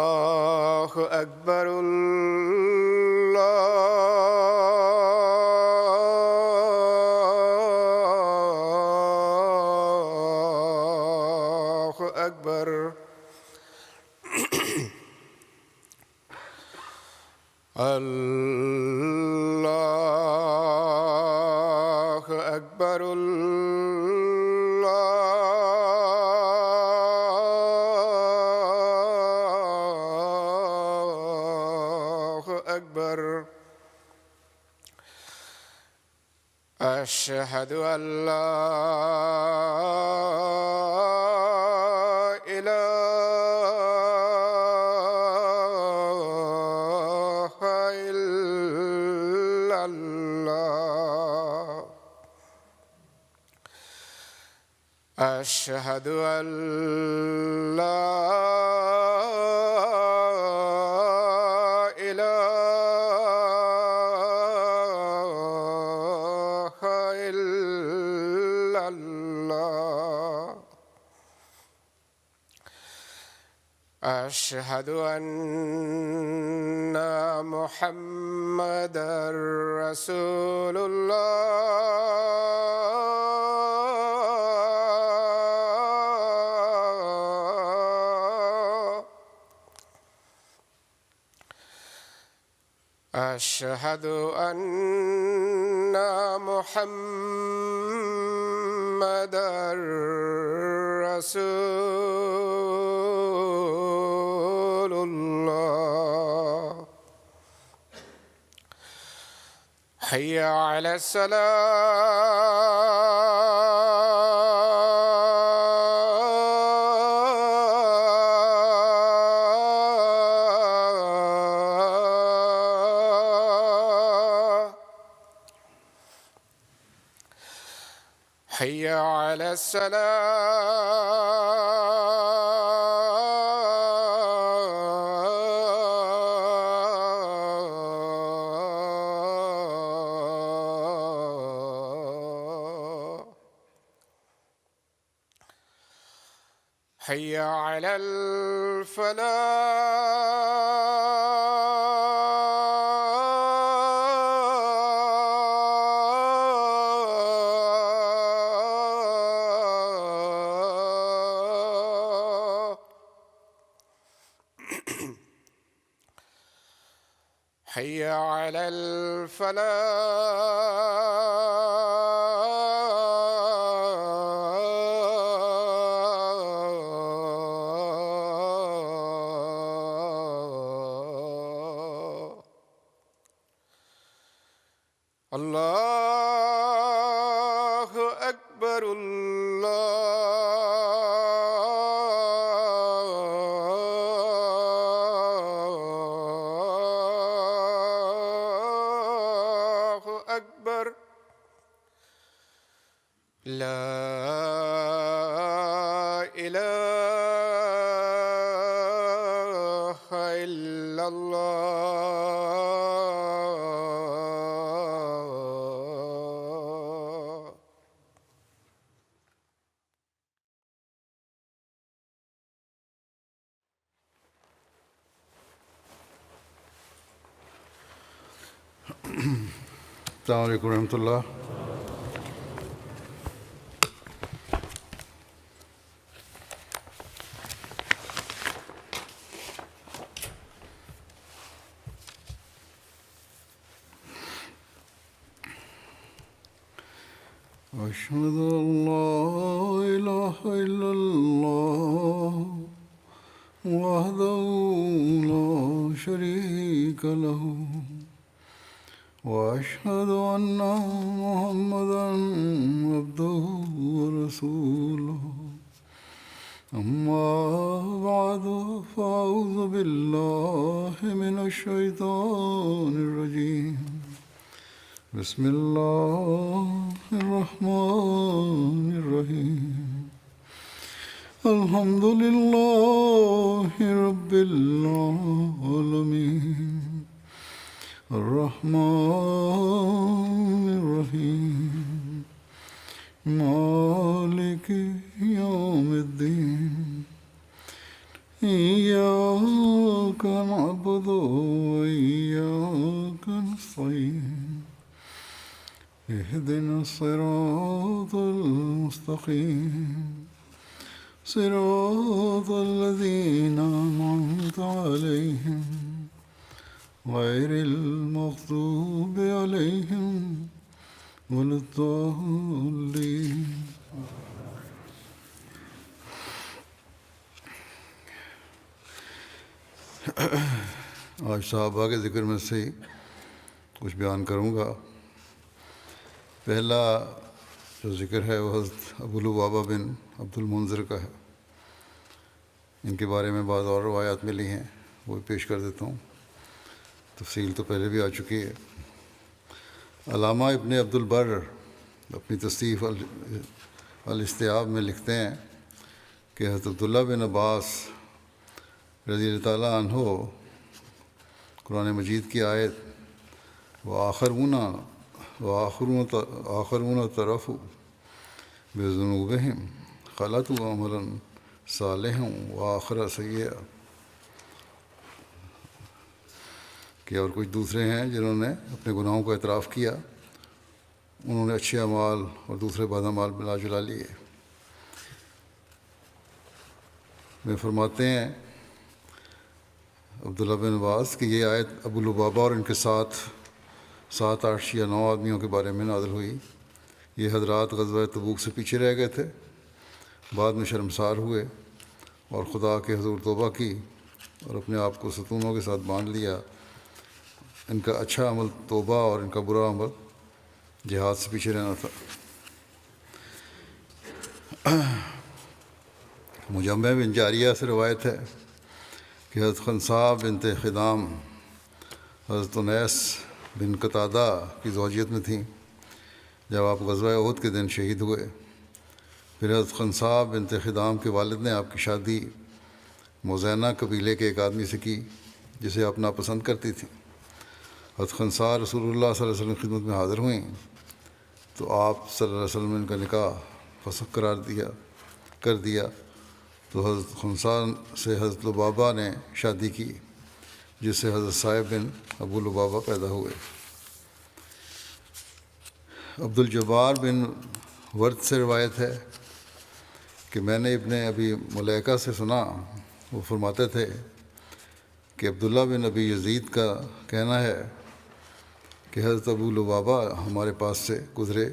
اللہ اکبر اللہ اکبر اللہ اکبر أشهد أن لا إله إلا الله أشهد أن لا أشهد أن محمدًا رسول الله أشهد أن محمدًا رسول الله حي على الصلاة حي على السلام حي على الفلاح حي على الفلاح الله أكبر الله أكبر لا إله إلا الله السلام علیکم ورحمۃ اللہ۔ أشهد أن لا إله إلا الله وحده لا شريك له وأشهد أن محمدًا عبده ورسوله أما بعد فأعوذ بالله من الشيطان الرجيم بسم الله الرحمن الرحيم الحمد لله رب العالمين الرحمن الرحيم مالك يوم الدين إياك نعبد وإياك نستعين اهدنا الصراط المستقيم صراط الذين أنعمت عليهم غير المغضوب عليهم ولا الضالين. آج صحابہ کے ذکر میں سے کچھ بیان کروں گا. پہلا جو ذکر ہے وہ حضرت ابو لبابہ بن عبد المنذر کا ہے. ان کے بارے میں بعض اور روایات ملی ہیں، وہ پیش کر دیتا ہوں. تفصیل تو پہلے بھی آ چکی ہے. علامہ ابن عبد البر اپنی تصنیف الاستیاب میں لکھتے ہیں کہ حضرت عبداللہ بن عباس رضی اللہ تعالیٰ عنہ قرآن مجید کی آیت وآخرون طرفوا بذنوبہم خلطوا عملا صالحا وآخر سیئا، کہ اور کچھ دوسرے ہیں جنہوں نے اپنے گناہوں کا اعتراف کیا، انہوں نے اچھے اعمال اور دوسرے بد اعمال ملا جلا لیے. میں فرماتے ہیں عبداللہ بن عباس کہ یہ آیت ابو لبابہ اور ان کے ساتھ 7، 8 یا 9 آدمیوں کے بارے میں نازل ہوئی. یہ حضرات غزوہ تبوک سے پیچھے رہ گئے تھے، بعد میں شرمسار ہوئے اور خدا کے حضور توبہ کی اور اپنے آپ کو ستونوں کے ساتھ باندھ لیا. ان کا اچھا عمل توبہ اور ان کا برا عمل جہاد سے پیچھے رہنا تھا. مجمع بن جاریہ سے روایت ہے کہ حضرت خنساء بنت خدام حضرت انیس بن قتادہ کی زوجیت میں تھیں جب آپ غزوہ احد کے دن شہید ہوئے. پھر حضرت خنساء بنت خدام کے والد نے آپ کی شادی مزینہ قبیلے کے ایک آدمی سے کی جسے آپ ناپسند کرتی تھیں. حضرت خنساء رسول اللہ صلی اللہ علیہ وسلم کی خدمت میں حاضر ہوئیں تو آپ صلی اللہ علیہ وسلم نے ان کا نکاح فسخ کر دیا تو حضرت خنساء سے حضرت لبابہ نے شادی کی، جس سے حضرت صاحب بن ابو لبابہ پیدا ہوئے. عبد الجبار بن ورد سے روایت ہے کہ میں نے ابن ابی ملیکہ سے سنا، وہ فرماتے تھے کہ عبداللہ بن ابی یزید کا کہنا ہے کہ حضرت ابو لبابہ ہمارے پاس سے گزرے،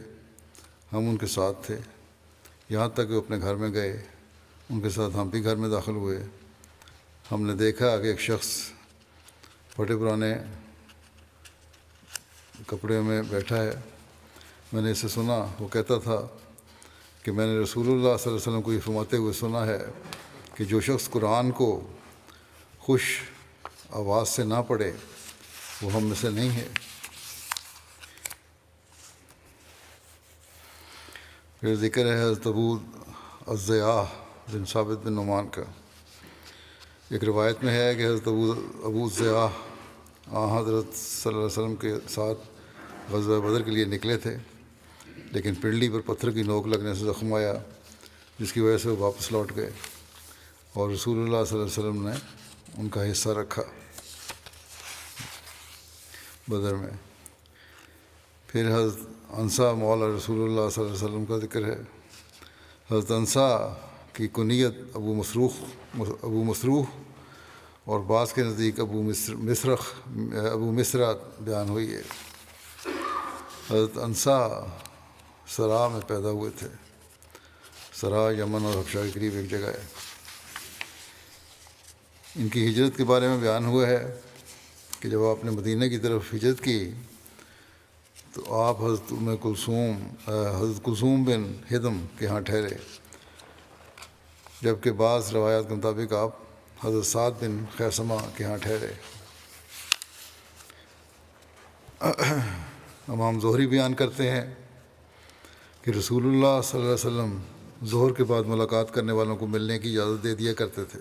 ہم ان کے ساتھ تھے یہاں تک کہ وہ اپنے گھر میں گئے. ان کے ساتھ ہم بھی گھر میں داخل ہوئے. ہم نے دیکھا کہ ایک شخص پھٹے پرانے کپڑے میں بیٹھا ہے. میں نے اسے سنا، وہ کہتا تھا کہ میں نے رسول اللہ صلی اللہ علیہ وسلم کو یہ فرماتے ہوئے سنا ہے کہ جو شخص قرآن کو خوش آواز سے نہ پڑھے وہ ہم میں سے نہیں ہے. پھر ذکر ہے حضرت ابو الضیاح بن ثابت بن نعمان کا. ایک روایت میں ہے کہ حضرت ابو الضیاح حضرت صلی اللہ علیہ وسلم کے ساتھ غزوہ بدر کے لیے نکلے تھے، لیکن پنڈلی پر پتھر کی نوک لگنے سے زخم آیا، جس کی وجہ سے وہ واپس لوٹ گئے اور رسول اللہ صلی اللہ علیہ وسلم نے ان کا حصہ رکھا بدر میں. پھر حضرت انسا مولا رسول اللہ صلی اللہ علیہ وسلم کا ذکر ہے. حضرت انسا کی کنیت ابو مسروح اور بعض کے نزدیک ابو مسرہ بیان ہوئی ہے. حضرت انسا سرا میں پیدا ہوئے تھے. سرا یمن اور حبشہ کے قریب ایک جگہ ہے. ان کی ہجرت کے بارے میں بیان ہوا ہے کہ جب آپ نے مدینہ کی طرف ہجرت کی تو آپ حضرت کلثوم بن ہدم کے ہاں ٹھہرے، جبکہ بعض روایات کے مطابق آپ حضرت سعد بن خیثمہ کے ہاں ٹھہرے. امام زہری بیان کرتے ہیں کہ رسول اللہ صلی اللہ علیہ وسلم ظہر کے بعد ملاقات کرنے والوں کو ملنے کی اجازت دے دیا کرتے تھے،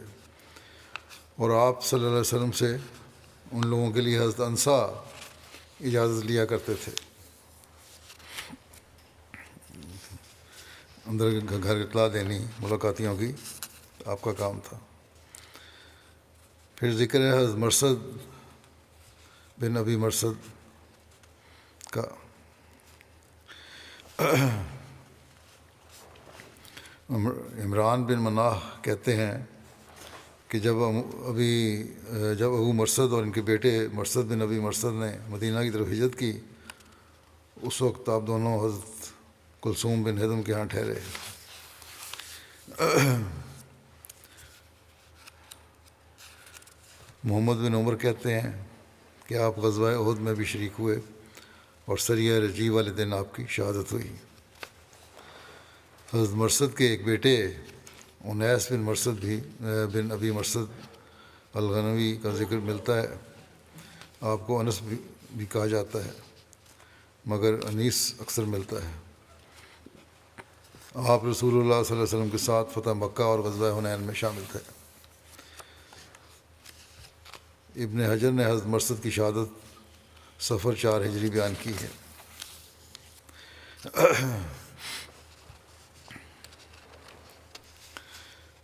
اور آپ صلی اللہ علیہ وسلم سے ان لوگوں کے لیے حضرت انسا اجازت لیا کرتے تھے، اندر گھر اطلاع دینی ملاقاتیوں کی آپ کا کام تھا۔ پھر ذکر ہے حضرت مرثد بن ابی مرثد کا۔ عمران بن مناح کہتے ہیں کہ جب ابو مرثد اور ان کے بیٹے مرثد بن ابی مرثد نے مدینہ کی طرف ہجرت کی، اس وقت آپ دونوں حضرت کلثوم بن ہضم کے ہاں ٹھہرے۔ محمد بن عمر کہتے ہیں کہ آپ غزوہ احد میں بھی شریک ہوئے اور سریہ رجی والے دن آپ کی شہادت ہوئی۔ حضرت مرثد کے ایک بیٹے انیس بن مرثد بن ابی مرثد الغنوی کا ذکر ملتا ہے۔ آپ کو انس بھی کہا جاتا ہے، مگر انیس اکثر ملتا ہے۔ آپ رسول اللہ صلی اللہ علیہ وسلم کے ساتھ فتح مکہ اور غزوہ حنین میں شامل تھے۔ ابن حجر نے حضرت مرثد کی شہادت صفر 4 ہجری بیان کی ہے۔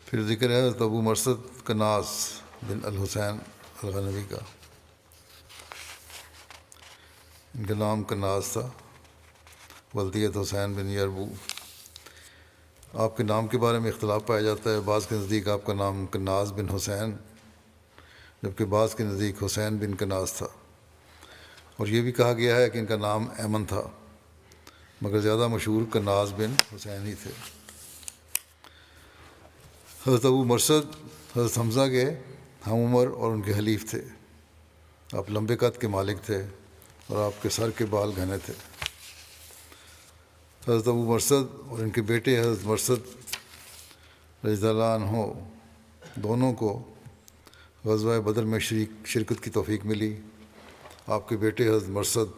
پھر ذکر ہے حضرت ابو مرثد کناز بن الحسین الغنوی کا۔ ان کا نام کناز تھا، ولدیت حسین بن یربو۔ آپ کے نام کے بارے میں اختلاف پایا جاتا ہے، بعض کے نزدیک آپ کا نام کناز بن حسین، جبکہ بعض کے نزدیک حسین بن کناز تھا، اور یہ بھی کہا گیا ہے کہ ان کا نام ایمن تھا، مگر زیادہ مشہور کناز بن حسین ہی تھے۔ حضرت ابو مرثد حضرت حمزہ کے ہم عمر اور ان کے حلیف تھے۔ آپ لمبے قد کے مالک تھے اور آپ کے سر کے بال گھنے تھے۔ حضرت ابو مرثد اور ان کے بیٹے حضرت مرثد رضی اللہ عنہ دونوں کو غزوہ بدر میں شرکت کی توفیق ملی۔ آپ کے بیٹے حضرت مرثد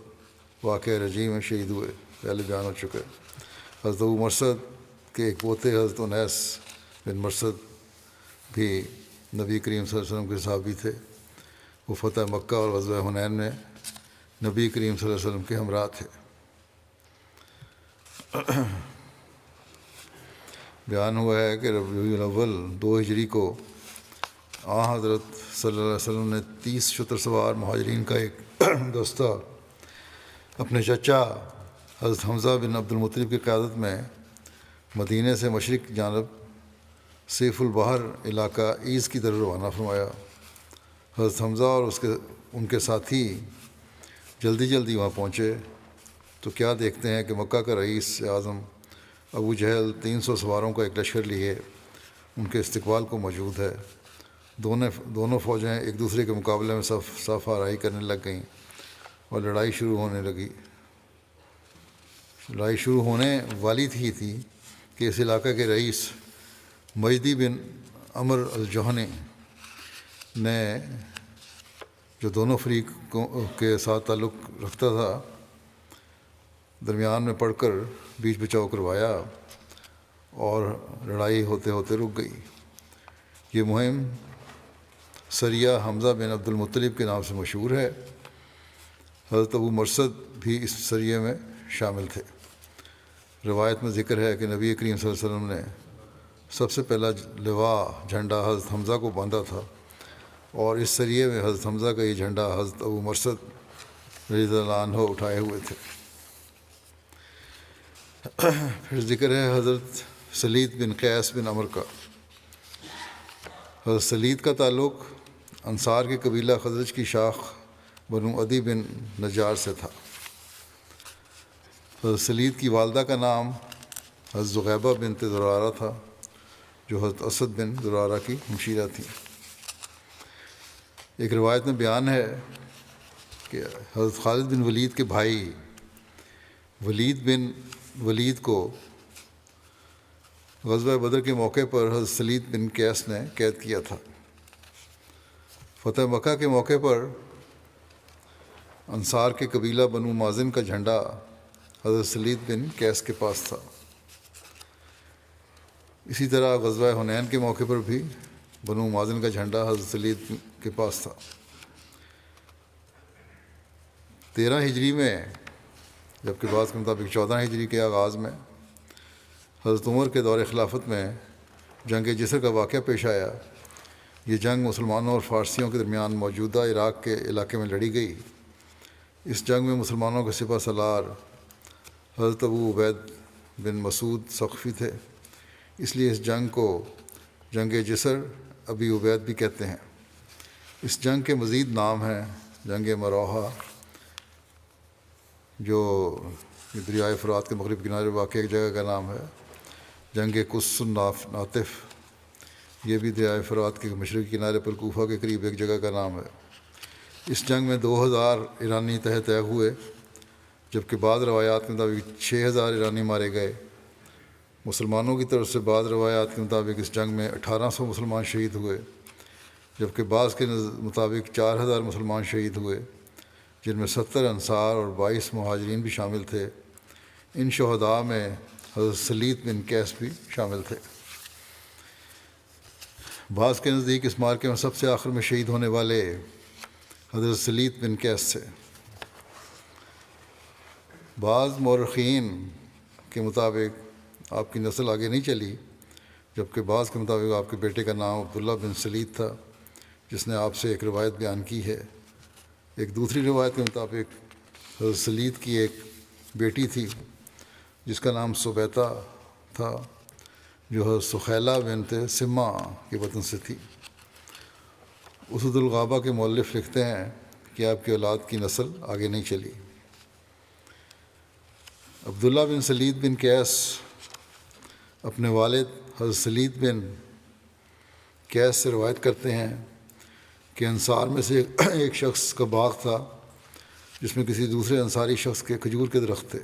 واقعہ رجی میں شہید ہوئے، پہلے بیان ہو چکا ہے۔ حضرت ابو مرثد کے ایک پوتے حضرت انیس بن مرثد بھی نبی کریم صلی اللہ علیہ وسلم کے صحابی تھے۔ وہ فتح مکہ اور غزوہ حنین میں نبی کریم صلی اللہ علیہ وسلم کے ہمراہ تھے۔ بیان ہوا ہے کہ ربیع الاول 2 ہجری کو حضرت صلی اللہ علیہ وسلم نے 30 شتر سوار مہاجرین کا ایک دستہ اپنے چچا حضرت حمزہ بن عبد المطلب کی قیادت میں مدینہ سے مشرق جانب سیف البحر علاقہ ایز کی طرف روانہ فرمایا۔ حضرت حمزہ اور ان کے ساتھی جلدی وہاں پہنچے تو کیا دیکھتے ہیں کہ مکہ کا رئیس اعظم ابو جہل 300 سواروں کا ایک لشکر لیے ان کے استقبال کو موجود ہے۔ دونوں فوجیں ایک دوسرے کے مقابلے میں صف آرائی کرنے لگ گئیں اور لڑائی شروع ہونے والی تھی کہ اس علاقے کے رئیس مجدی بن عمر الجہنی نے، جو دونوں فریقوں کے ساتھ تعلق رکھتا تھا، درمیان میں پڑھ کر بیچ بچاؤ کروایا اور لڑائی ہوتے ہوتے رک گئی۔ یہ مہم سریہ حمزہ بن عبد المطلب کے نام سے مشہور ہے۔ حضرت ابو مرثد بھی اس سریے میں شامل تھے۔ روایت میں ذکر ہے کہ نبی کریم صلی اللہ علیہ وسلم نے سب سے پہلا لواء جھنڈا حضرت حمزہ کو باندھا تھا، اور اس سریے میں حضرت حمزہ کا یہ جھنڈا حضرت ابو مرثد رضی اللہ عنہ اٹھائے ہوئے تھے۔ پھر ذکر ہے حضرت سلید بن قیس بن عمر کا۔ حضرت سلید کا تعلق انصار کے قبیلہ خزرج کی شاخ بنو عدی بن نجار سے تھا۔ حضرت سلید کی والدہ کا نام حضرت زغیبہ بنت زرارہ تھا، جو حضرت اسد بن زرارہ کی ہمشیرہ تھیں۔ ایک روایت میں بیان ہے کہ حضرت خالد بن ولید کے بھائی ولید بن ولید کو غزوہ بدر کے موقع پر حضرت سلید بن قیس نے قید کیا تھا۔ فتح مکہ کے موقع پر انصار کے قبیلہ بنو مازن کا جھنڈا حضرت سلید بن قیس کے پاس تھا۔ اسی طرح غزوہ حنین کے موقع پر بھی بنو مازن کا جھنڈا حضرت سلید کے پاس تھا۔ 13 ہجری میں، جبکہ بعض کے مطابق 14 ہجری کے آغاز میں حضرت عمر کے دور خلافت میں جنگ جسر کا واقعہ پیش آیا۔ یہ جنگ مسلمانوں اور فارسیوں کے درمیان موجودہ عراق کے علاقے میں لڑی گئی۔ اس جنگ میں مسلمانوں کے سپہ سالار حضرت ابو عبید بن مسعود ثقفی تھے، اس لیے اس جنگ کو جنگ جسر ابی عبید بھی کہتے ہیں۔ اس جنگ کے مزید نام ہیں جنگ مروحہ، جو دریائے فرات کے مغرب کنارے واقع ایک جگہ کا نام ہے، جنگ قص الناطف، یہ بھی دریائے فرات کے مشرقی کنارے پر کوفہ کے قریب ایک جگہ کا نام ہے۔ اس جنگ میں 2000 ایرانی طے ہوئے، جبکہ بعض روایات کے مطابق 6000 ایرانی مارے گئے۔ مسلمانوں کی طرف سے بعض روایات کے مطابق اس جنگ میں 1800 مسلمان شہید ہوئے، جبکہ بعض کے مطابق 4000 مسلمان شہید ہوئے، جن میں 70 انصار اور 22 مہاجرین بھی شامل تھے۔ ان شہداء میں حضرت سلید بن قیس بھی شامل تھے۔ بعض کے نزدیک اس معرکے میں سب سے آخر میں شہید ہونے والے حضرت سلید بن قیس تھے۔ بعض مورخین کے مطابق آپ کی نسل آگے نہیں چلی، جبکہ بعض کے مطابق آپ کے بیٹے کا نام عبداللہ بن سلید تھا، جس نے آپ سے ایک روایت بیان کی ہے۔ ایک دوسری روایت کے مطابق حضرت سلید کی ایک بیٹی تھی جس کا نام سبیتا تھا، جو حضرت سخیلہ بنت سمہ کے وطن سے تھی۔ اسد الغابہ کے مؤلف لکھتے ہیں کہ آپ کی اولاد کی نسل آگے نہیں چلی۔ عبداللہ بن سلید بن قیس اپنے والد حضرت سلید بن قیس سے روایت کرتے ہیں کہ انصار میں سے ایک شخص کا باغ تھا جس میں کسی دوسرے انصاری شخص کے کھجور کے درخت تھے،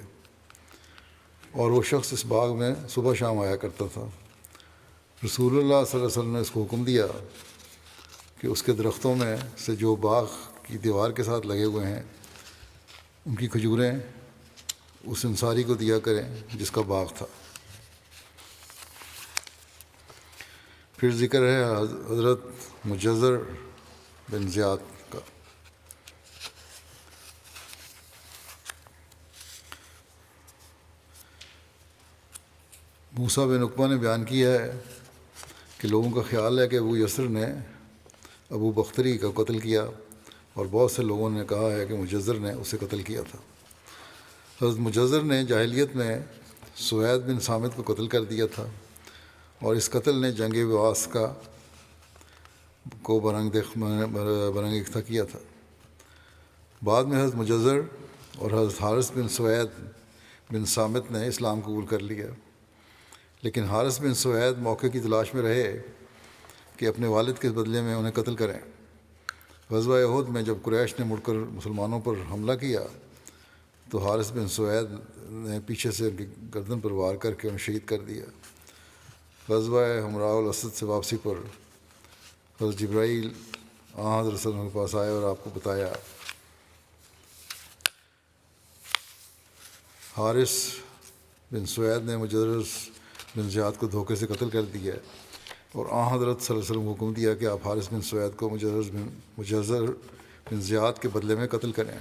اور وہ شخص اس باغ میں صبح شام آیا کرتا تھا۔ رسول اللہ صلی اللہ علیہ وسلم نے اس کو حکم دیا کہ اس کے درختوں میں سے جو باغ کی دیوار کے ساتھ لگے ہوئے ہیں ان کی کھجوریں اس انصاری کو دیا کریں جس کا باغ تھا۔ پھر ذکر ہے حضرت مجزر بن زیاد کا۔ موسیٰ بن عقبہ نے بیان کیا ہے کہ لوگوں کا خیال ہے کہ ابو یسر نے ابو بختری کا قتل کیا، اور بہت سے لوگوں نے کہا ہے کہ مجزر نے اسے قتل کیا تھا۔ حضرت مجزر نے جاہلیت میں سوید بن صامت کو قتل کر دیا تھا، اور اس قتل نے جنگ بواس کو برانگیختہ کیا تھا۔ بعد میں حضرت مجزر اور حضرت حارث بن سوید بن صامت نے اسلام قبول کر لیا، لیکن حارث بن سوید موقع کی تلاش میں رہے کہ اپنے والد کے بدلے میں انہیں قتل کریں۔ غزوہ احد میں جب قریش نے مڑ کر مسلمانوں پر حملہ کیا تو حارث بن سوید نے پیچھے سے ان کی گردن پر وار کر کے انہیں شہید کر دیا۔ غزوہ حمراء الاسد سے واپسی پر حضرت جبرائیل حضرت صلی اللہ علیہ وسلم کے پاس آئے اور آپ کو بتایا حارث بن سوید نے مجرز بن زیاد کو دھوکے سے قتل کر دیا، اور حضرت صلی اللہ علیہ وسلم کو حکم دیا کہ آپ حارث بن سوید کو مجزر بن زیاد کے بدلے میں قتل کریں۔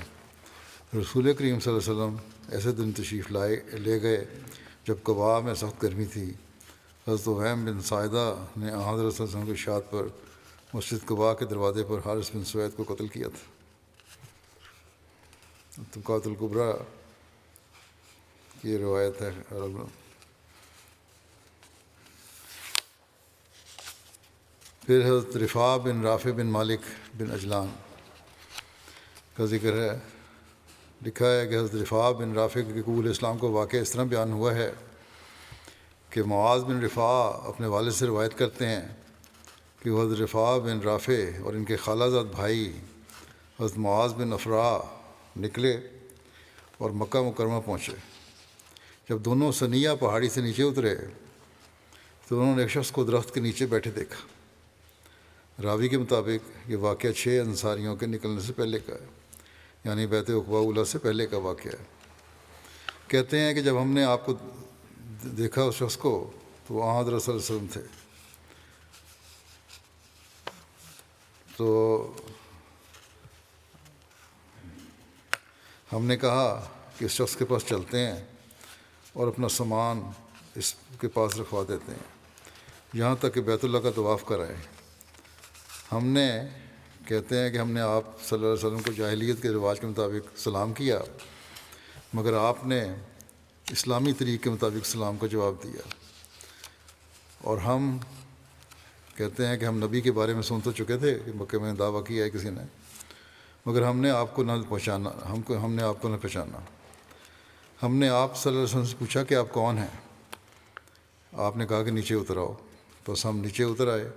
رسول کریم صلی اللہ علیہ وسلم ایسے دن تشریف لے گئے جب قباء میں سخت گرمی تھی۔ حضرت وہیم بن ساعدہ نے حضرت صلی اللہ علیہ وسلم کی ارشاد پر مسجد قباء کے دروازے پر حارث بن سوید کو قتل کیا تھا۔ طبقات الکبریٰ کی روایت ہے۔ پھر حضرت رفاع بن رافع بن مالک بن اجلان کا ذکر ہے۔ لکھا ہے کہ حضرت رفاع بن رافع کے قبول اسلام کو واقعہ اس طرح بیان ہوا ہے کہ معاذ بن رفاع اپنے والد سے روایت کرتے ہیں کہ وہ حضرت رفاع بن رافع اور ان کے خالہ زاد بھائی حضرت معاذ بن افراء نکلے اور مکہ مکرمہ پہنچے۔ جب دونوں ثنیہ پہاڑی سے نیچے اترے تو انہوں نے ایک شخص کو درخت کے نیچے بیٹھے دیکھا۔ راوی کے مطابق یہ واقعہ 6 انصاریوں کے نکلنے سے پہلے کا ہے، یعنی بیعت عقبہ اولیٰ سے پہلے کا واقعہ ہے۔ کہتے ہیں کہ جب ہم نے آپ کو دیکھا اس شخص کو تو تو وہاں حضرت صلی اللہ علیہ وسلم تھے. تو ہم نے کہا کہ اس شخص کے پاس چلتے ہیں اور اپنا سامان اس کے پاس رکھوا دیتے ہیں یہاں تک کہ بیت اللہ کا طواف کرائے. ہم نے کہتے ہیں کہ ہم نے آپ صلی اللہ علیہ وسلم کو جاہلیت کے رواج کے مطابق سلام کیا، مگر آپ نے اسلامی طریقے کے مطابق سلام کا جواب دیا. اور ہم کہتے ہیں کہ ہم نبی کے بارے میں سن تو چکے تھے کہ مکہ میں دعویٰ کیا ہے کسی نے، مگر ہم نے آپ کو نہ پہچانا. ہم نے آپ کو نہ پہچانا. ہم نے آپ صلی اللہ علیہ وسلم سے پوچھا کہ آپ کون ہیں؟ آپ نے کہا کہ نیچے اتر آؤ. بس ہم نیچے اتر آئے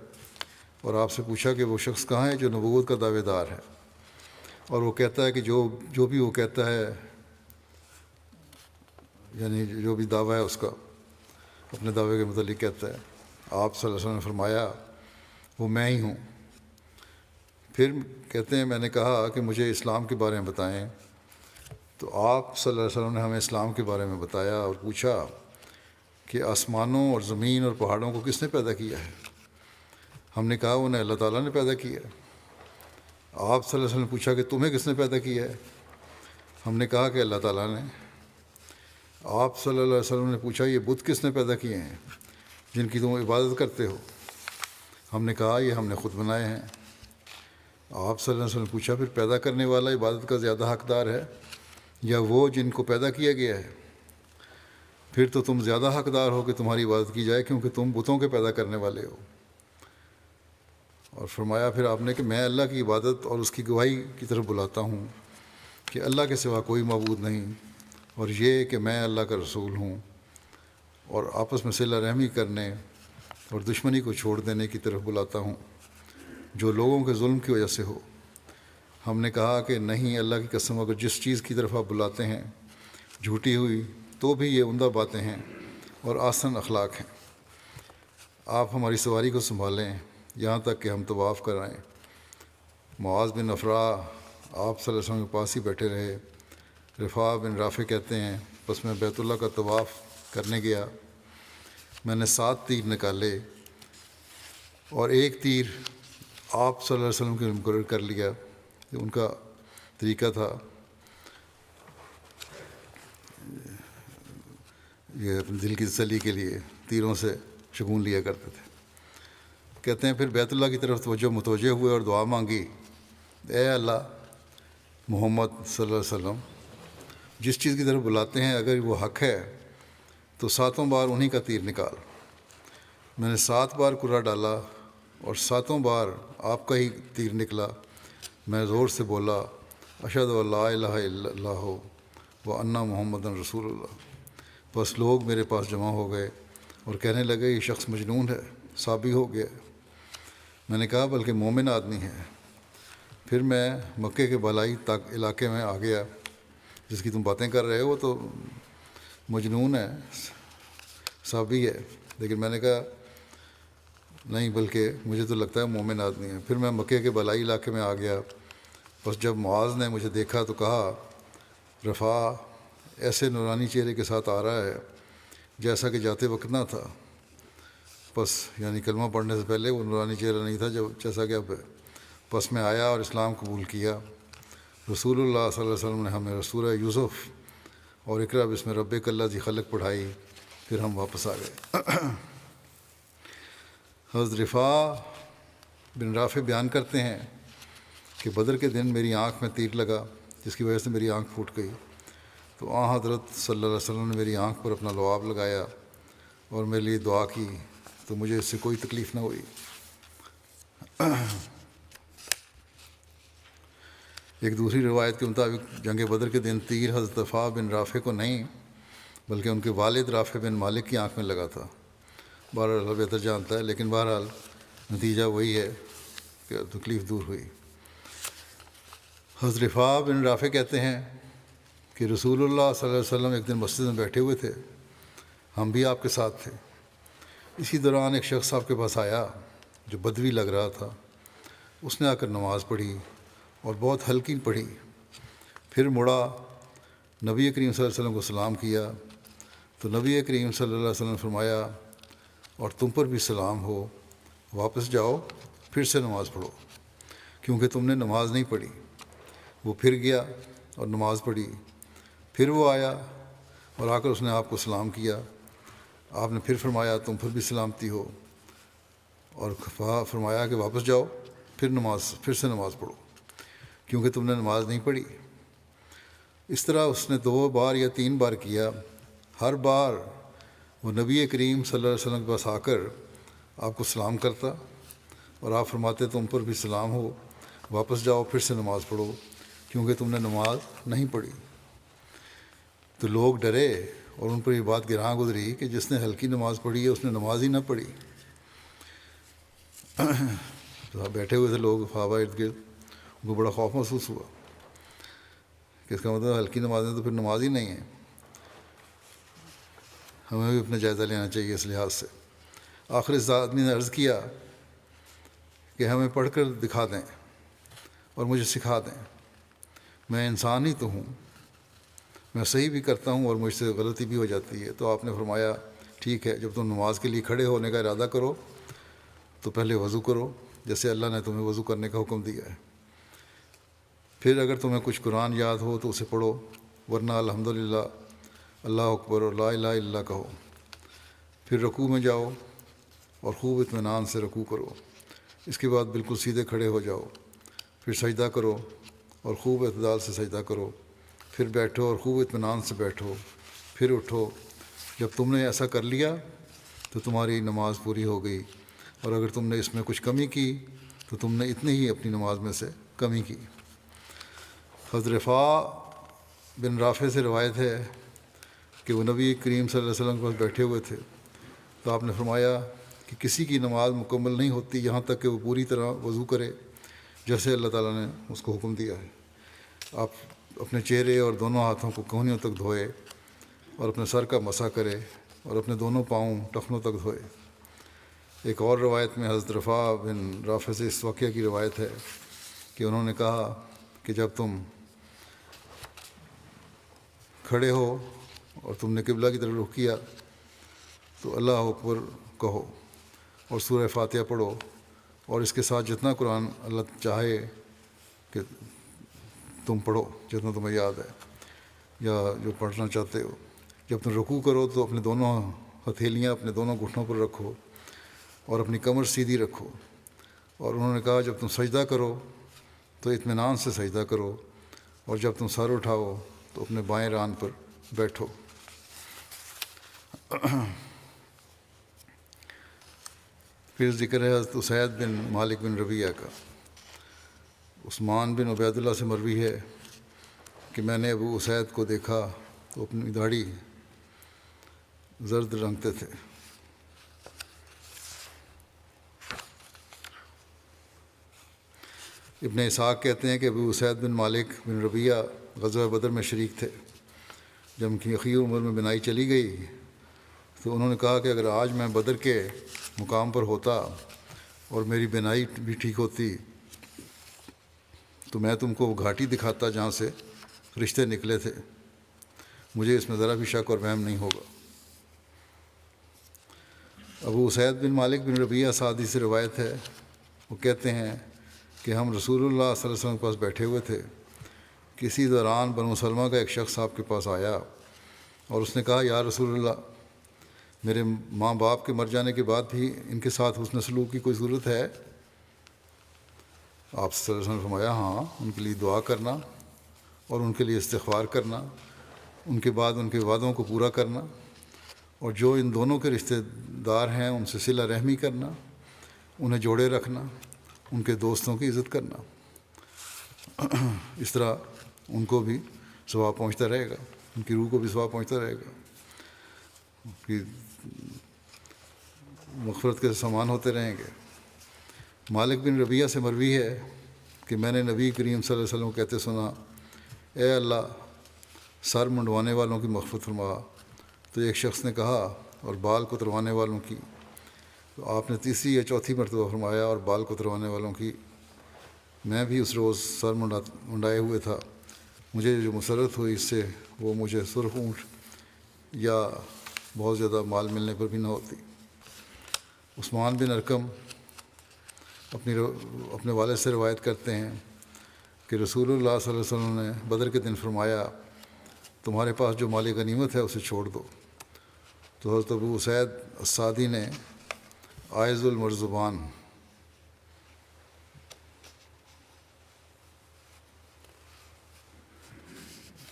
اور آپ سے پوچھا کہ وہ شخص کہاں ہے جو نبوت کا دعوے دار ہے. اور وہ کہتا ہے کہ جو بھی وہ کہتا ہے، یعنی جو بھی دعویٰ ہے اس کا اپنے دعوے کے متعلق کہتا ہے. آپ صلی اللہ علیہ وسلم نے فرمایا وہ میں ہی ہوں. پھر کہتے ہیں میں نے کہا کہ مجھے اسلام کے بارے میں بتائیں. تو آپ صلی اللہ علیہ وسلم نے ہمیں اسلام کے بارے میں بتایا اور پوچھا کہ آسمانوں اور زمین اور پہاڑوں کو کس نے پیدا کیا ہے؟ ہم نے کہا انہیں اللہ تعالیٰ نے پیدا کیا ہے. آپ صلی اللہ علیہ وسلم نے پوچھا کہ تمہیں کس نے پیدا کیا ہے؟ ہم نے کہا کہ اللہ تعالیٰ نے. آپ صلی اللہ علیہ وسلم نے پوچھا یہ بت کس نے پیدا کیے ہیں جن کی تم عبادت کرتے ہو؟ ہم نے کہا یہ ہم نے خود بنائے ہیں. آپ صلی اللہ علیہ وسلم نے پوچھا پھر پیدا کرنے والا عبادت کا زیادہ حقدار ہے یا وہ جن کو پیدا کیا گیا ہے؟ پھر تو تم زیادہ حقدار ہو کہ تمہاری عبادت کی جائے کیونکہ تم بتوں کے پیدا کرنے والے ہو. اور فرمایا پھر آپ نے کہ میں اللہ کی عبادت اور اس کی گواہی کی طرف بلاتا ہوں کہ اللہ کے سوا کوئی معبود نہیں، اور یہ کہ میں اللہ کا رسول ہوں، اور آپس میں صلہ رحمی کرنے اور دشمنی کو چھوڑ دینے کی طرف بلاتا ہوں جو لوگوں کے ظلم کی وجہ سے ہو. ہم نے کہا کہ نہیں، اللہ کی قسم اگر جس چیز کی طرف آپ بلاتے ہیں جھوٹی ہوئی تو بھی یہ عمدہ باتیں ہیں اور آسن اخلاق ہیں. آپ ہماری سواری کو سنبھالیں یہاں تک کہ ہم طواف کرائیں. معاذ بن افرا آپ صلی اللہ علیہ وسلم کے پاس ہی بیٹھے رہے. رفاع بن رافع کہتے ہیں بس میں بیت اللہ کا طواف کرنے گیا. میں نے 7 تیر نکالے اور ایک تیر آپ صلی اللہ علیہ وسلم کے مقرر کر لیا. یہ ان کا طریقہ تھا، یہ اپنے دل کی تسلی کے لیے تیروں سے شگون لیا کرتے تھے. کہتے ہیں پھر بیت اللہ کی طرف متوجہ ہوئے اور دعا مانگی، اے اللہ محمد صلی اللہ علیہ وسلم جس چیز کی طرف بلاتے ہیں اگر وہ حق ہے تو 7 بار انہی کا تیر نکال. میں نے 7 بار کرا ڈالا اور 7 بار آپ کا ہی تیر نکلا. میں زور سے بولا اشہد ان لا الہ الا اللہ و ان محمد رسول اللہ. بس لوگ میرے پاس جمع ہو گئے اور کہنے لگے یہ شخص مجنون ہے، صابی ہو گیا. میں نے کہا بلکہ مومن آدمی ہے. پھر میں مکے کے بالائی تک علاقے میں آ گیا. جس کی تم باتیں کر رہے ہو وہ تو مجنون ہے، صابی ہے. لیکن میں نے کہا نہیں، بلکہ مجھے تو لگتا ہے مومن آدمی ہے. پھر میں مکے کے بالائی علاقے میں آ گیا. بس جب معاذ نے مجھے دیکھا تو کہا رفاع ایسے نورانی چہرے کے ساتھ آ رہا ہے جیسا کہ جاتے وقت نہ تھا. بس یعنی کلمہ پڑھنے سے پہلے وہ نورانی چہرہ نہیں تھا جیسا کہ اب ہے. بس میں آیا اور اسلام قبول کیا. رسول اللہ صلی اللہ علیہ وسلم نے ہمیں سورہ یوسف اور اقرأ بسم ربک الذی خلق پڑھائی. پھر ہم واپس آ گئے. حضرت رفاع بن رافع بیان کرتے ہیں کہ بدر کے دن میری آنکھ میں تیر لگا جس کی وجہ سے میری آنکھ پھوٹ گئی. تو حضرت صلی اللہ علیہ وسلم نے میری آنکھ پر اپنا لعاب لگایا اور میرے لیے دعا کی تو مجھے اس سے کوئی تکلیف نہ ہوئی. ایک دوسری روایت کے مطابق جنگ بدر کے دن تیر حضرت رفاع بن رافع کو نہیں بلکہ ان کے والد رافع بن مالک کی آنکھ میں لگا تھا. بہرحال بہتر جانتا ہے، لیکن بہرحال نتیجہ وہی ہے کہ تکلیف دور ہوئی. حضرت رفاع بن رافع کہتے ہیں کہ رسول اللہ صلی اللہ علیہ وسلم ایک دن مسجد میں بیٹھے ہوئے تھے، ہم بھی آپ کے ساتھ تھے. اسی دوران ایک شخص آپ کے پاس آیا جو بدوی لگ رہا تھا. اس نے آ کر نماز پڑھی اور بہت ہلکی پڑھی. پھر مڑا نبی کریم صلی اللہ علیہ وسلم کو سلام کیا تو نبی کریم صلی اللہ علیہ وسلم نے فرمایا اور تم پر بھی سلام ہو، واپس جاؤ پھر سے نماز پڑھو، کیونکہ تم نے نماز نہیں پڑھی۔ وہ پھر گیا اور نماز پڑھی۔ پھر وہ آیا اور آ کر اس نے آپ کو سلام کیا۔ آپ نے پھر فرمایا تم پر بھی سلامتی ہو، اور فرمایا کہ واپس جاؤ پھر سے نماز پڑھو، کیونکہ تم نے نماز نہیں پڑھی۔ اس طرح اس نے 2 بار یا 3 بار کیا۔ ہر بار وہ نبی کریم صلی اللہ علیہ وسلم کے پاس آ کر آپ کو سلام کرتا اور آپ فرماتے تم پر بھی سلام ہو، واپس جاؤ پھر سے نماز پڑھو، کیونکہ تم نے نماز نہیں پڑھی۔ تو لوگ ڈرے اور ان پر یہ بات گراں گزری کہ جس نے ہلکی نماز پڑھی ہے اس نے نماز ہی نہ پڑھی۔ تو بیٹھے ہوئے تھے لوگ صحابہ ارد گرد، ان کو بڑا خوف محسوس ہوا کہ اس کا مطلب ہلکی نمازیں تو پھر نماز ہی نہیں ہے۔ ہمیں بھی اپنا جائزہ لینا چاہیے اس لحاظ سے۔ آخر اس آدمی نے عرض کیا کہ ہمیں پڑھ کر دکھا دیں اور مجھے سکھا دیں، میں انسان ہی تو ہوں، میں صحیح بھی کرتا ہوں اور مجھ سے غلطی بھی ہو جاتی ہے۔ تو آپ نے فرمایا ٹھیک ہے، جب تم نماز کے لیے کھڑے ہونے کا ارادہ کرو تو پہلے وضو کرو جیسے اللہ نے تمہیں وضو کرنے کا حکم دیا ہے، پھر اگر تمہیں کچھ قرآن یاد ہو تو اسے پڑھو، ورنہ الحمدللہ، اللہ اکبر اور لا الہ الا اللہ کہو۔ پھر رکوع میں جاؤ اور خوب اطمینان سے رکوع کرو، اس کے بعد بالکل سیدھے کھڑے ہو جاؤ، پھر سجدہ کرو اور خوب اعتدال سے سجدہ کرو، پھر بیٹھو اور خوب اطمینان سے بیٹھو، پھر اٹھو۔ جب تم نے ایسا کر لیا تو تمہاری نماز پوری ہو گئی، اور اگر تم نے اس میں کچھ کمی کی تو تم نے اتنی ہی اپنی نماز میں سے کمی کی۔ حضرت رفاع بن رافع سے روایت ہے کہ وہ نبی کریم صلی اللہ علیہ وسلم کے پاس بیٹھے ہوئے تھے تو آپ نے فرمایا کہ کسی کی نماز مکمل نہیں ہوتی یہاں تک کہ وہ پوری طرح وضو کرے جیسے اللہ تعالیٰ نے اس کو حکم دیا ہے۔ آپ اپنے چہرے اور دونوں ہاتھوں کو کہنیوں تک دھوئے اور اپنے سر کا مسح کرے اور اپنے دونوں پاؤں ٹخنوں تک دھوئے۔ ایک اور روایت میں حضرت رفاع بن رافع سے اس واقعہ کی روایت ہے کہ انہوں نے کہا کہ جب تم کھڑے ہو اور تم نے قبلہ کی طرف رخ کیا تو اللہ اکبر کہو اور سورہ فاتحہ پڑھو، اور اس کے ساتھ جتنا قرآن اللہ چاہے کہ تم پڑھو، جتنا تمہیں یاد ہے یا جو پڑھنا چاہتے ہو۔ جب تم رکوع کرو تو اپنے دونوں ہتھیلیاں اپنے دونوں گھٹنوں پر رکھو اور اپنی کمر سیدھی رکھو، اور انہوں نے کہا جب تم سجدہ کرو تو اطمینان سے سجدہ کرو، اور جب تم سر اٹھاؤ تو اپنے بائیں ران پر بیٹھو۔ پھر ذکر ہے حضرت اسید بن مالک بن ربیعہ کا۔ عثمان بن عبید اللہ سے مروی ہے کہ میں نے ابو اسید کو دیکھا تو اپنی داڑھی زرد رنگتے تھے۔ ابن اسحاق کہتے ہیں کہ ابو اسید بن مالک بن ربیعہ غزوہ بدر میں شریک تھے۔ جب ان کی اخیر عمر میں بینائی چلی گئی تو انہوں نے کہا کہ اگر آج میں بدر کے مقام پر ہوتا اور میری بینائی بھی ٹھیک ہوتی تو میں تم کو وہ گھاٹی دکھاتا جہاں سے رشتے نکلے تھے، مجھے اس میں ذرا بھی شک اور وہم نہیں ہوگا۔ ابو اسید بن مالک بن ربیعہ سعدی سے روایت ہے، وہ کہتے ہیں کہ ہم رسول اللہ صلی اللہ علیہ وسلم کے پاس بیٹھے ہوئے تھے، کسی دوران بنو سلمہ کا ایک شخص آپ کے پاس آیا اور اس نے کہا یا رسول اللہ، میرے ماں باپ کے مر جانے کے بعد بھی ان کے ساتھ حسن سلوک کی کوئی ضرورت ہے؟ آپ صلی اللہ علیہ وسلم نے فرمایا ہاں، ان کے لیے دعا کرنا اور ان کے لیے استغفار کرنا، ان کے بعد ان کے وعدوں کو پورا کرنا، اور جو ان دونوں کے رشتہ دار ہیں ان سے صلہ رحمی کرنا، انہیں جوڑے رکھنا، ان کے دوستوں کی عزت کرنا۔ اس طرح ان کو بھی ثواب پہنچتا رہے گا، ان کی روح کو بھی ثواب پہنچتا رہے گا، ان کی مغفرت کے سامان ہوتے رہیں گے۔ مالک بن ربیعہ سے مروی ہے کہ میں نے نبی کریم صلی اللہ علیہ وسلم کہتے سنا، اے اللہ سر منڈوانے والوں کی مغفرت فرما۔ تو ایک شخص نے کہا اور بال کتروانے والوں کی؟ تو آپ نے تیسری یا چوتھی مرتبہ فرمایا اور بال کتروانے والوں کی۔ میں بھی اس روز سر منڈائے ہوئے تھا، مجھے جو مسرت ہوئی اس سے وہ مجھے سرخ اونٹ یا بہت زیادہ مال ملنے پر بھی نہ ہوتی۔ عثمان بن ارقم اپنے والد سے روایت کرتے ہیں کہ رسول اللہ صلی اللہ علیہ وسلم نے بدر کے دن فرمایا تمہارے پاس جو مال غنیمت ہے اسے چھوڑ دو، تو حضرت ابو اسید السعدی نے عائض المرزبان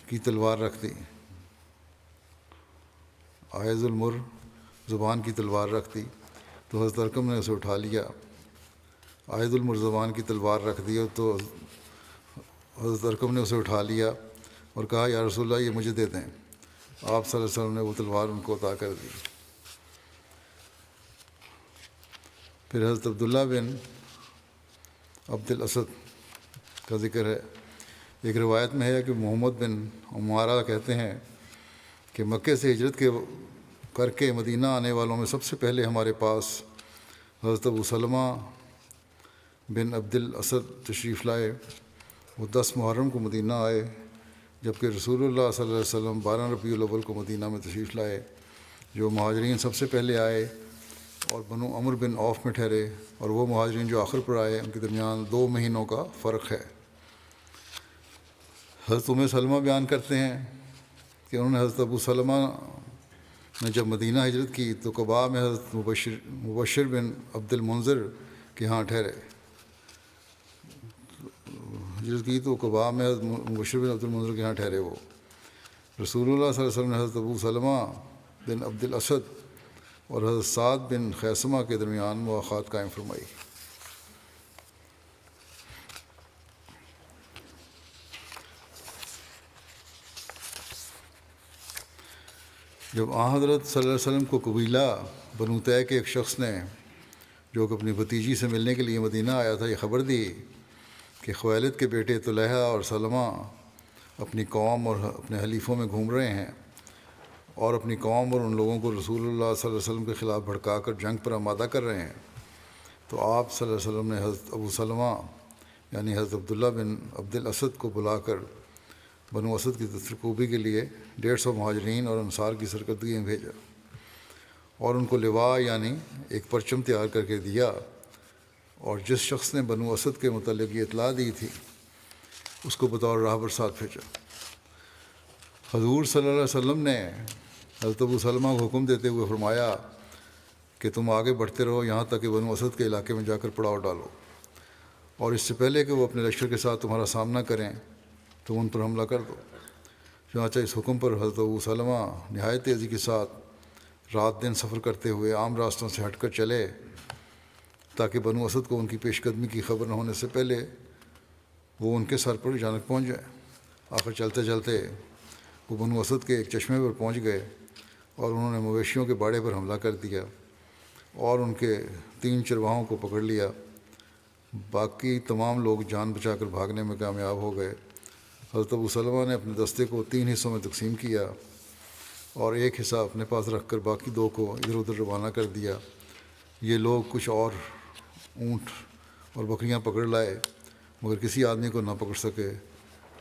کی تلوار رکھ دی، عائض المرزبان کی تلوار رکھ دی، تو حضرت ارقم نے اسے اٹھا لیا، عائض المرزبان کی تلوار رکھ دی تو حضرت ارقم نے اسے اٹھا لیا اور کہا یا رسول اللہ یہ مجھے دے دیں، آپ صلی اللہ علیہ وسلم نے وہ تلوار ان کو عطا کر دی۔ پھر حضرت عبداللہ بن عبد الاسد کا ذکر ہے۔ ایک روایت میں ہے کہ محمد بن عمارہ کہتے ہیں کہ مکے سے ہجرت کر کے مدینہ آنے والوں میں سب سے پہلے ہمارے پاس حضرت ابو سلمہ بن عبد الاسد تشریف لائے۔ وہ 10 محرم کو مدینہ آئے، جبکہ رسول اللہ صلی اللہ علیہ وسلم 12 ربیع الاول کو مدینہ میں تشریف لائے۔ جو مہاجرین سب سے پہلے آئے اور بنو عمر بن عوف میں ٹھہرے، اور وہ مہاجرین جو آخر پر آئے ان کے درمیان 2 مہینوں کا فرق ہے۔ حضرت ام سلمہ بیان کرتے ہیں کہ انہوں نے حضرت ابو سلمہ نے جب مدینہ ہجرت کی تو قباء میں حضرت مبشر بن عبد المنذر کے ہاں ٹھہرے۔ ہجرت کی تو قباء میں حضرت مبشر بن عبد المنذر کے ہاں ٹھہرے۔ وہ رسول اللہ صلی اللہ علیہ وسلم نے حضرت ابو سلمہ بن عبد الاسد اور حضرت سعد بن خیثمہ کے درمیان مواخات قائم فرمائی۔ جب حضرت صلی اللہ علیہ وسلم کو قبیلہ بنو طے کے ایک شخص نے جو کہ اپنی بھتیجی سے ملنے کے لیے مدینہ آیا تھا یہ خبر دی کہ خویلد کے بیٹے طلحہ اور سلمہ اپنی قوم اور اپنے حلیفوں میں گھوم رہے ہیں اور اپنی قوم اور ان لوگوں کو رسول اللہ صلی اللہ علیہ وسلم کے خلاف بھڑکا کر جنگ پر آمادہ کر رہے ہیں، تو آپ صلی اللہ علیہ وسلم نے حضرت ابو سلمہ یعنی حضرت عبداللہ بن عبد الاسد کو بلا کر بنو اسد کی ترقوبی کے لیے 150 مہاجرین اور انصار کی سرکردگی میں بھیجا اور ان کو لواء یعنی ایک پرچم تیار کر کے دیا، اور جس شخص نے بنو اسد کے متعلق یہ اطلاع دی تھی اس کو بطور راہبر ساتھ بھیجا۔ حضور صلی اللہ علیہ وسلم نے حضرت ابو سلمہ کو حکم دیتے ہوئے فرمایا کہ تم آگے بڑھتے رہو یہاں تک کہ بنو اسد کے علاقے میں جا کر پڑاؤ ڈالو، اور اس سے پہلے کہ وہ اپنے لشکر کے ساتھ تمہارا سامنا کریں تم ان پر حملہ کر دو۔ چنانچہ اس حکم پر حضرت ابو سلمہ نہایت تیزی کے ساتھ رات دن سفر کرتے ہوئے عام راستوں سے ہٹ کر چلے تاکہ بنو اسد کو ان کی پیش قدمی کی خبر نہ ہونے سے پہلے وہ ان کے سر پر اچانک پہنچ جائے۔ آخر چلتے چلتے وہ بنو اسد کے ایک چشمے پر پہنچ گئے اور انہوں نے مویشیوں کے باڑے پر حملہ کر دیا اور ان کے 3 چرواہوں کو پکڑ لیا۔ باقی تمام لوگ جان بچا کر بھاگنے میں کامیاب ہو گئے۔ حضرت ابو سلمہ نے اپنے دستے کو 3 حصوں میں تقسیم کیا اور ایک حصہ اپنے پاس رکھ کر باقی 2 کو ادھر ادھر روانہ کر دیا۔ یہ لوگ کچھ اور اونٹ اور بکریاں پکڑ لائے مگر کسی آدمی کو نہ پکڑ سکے۔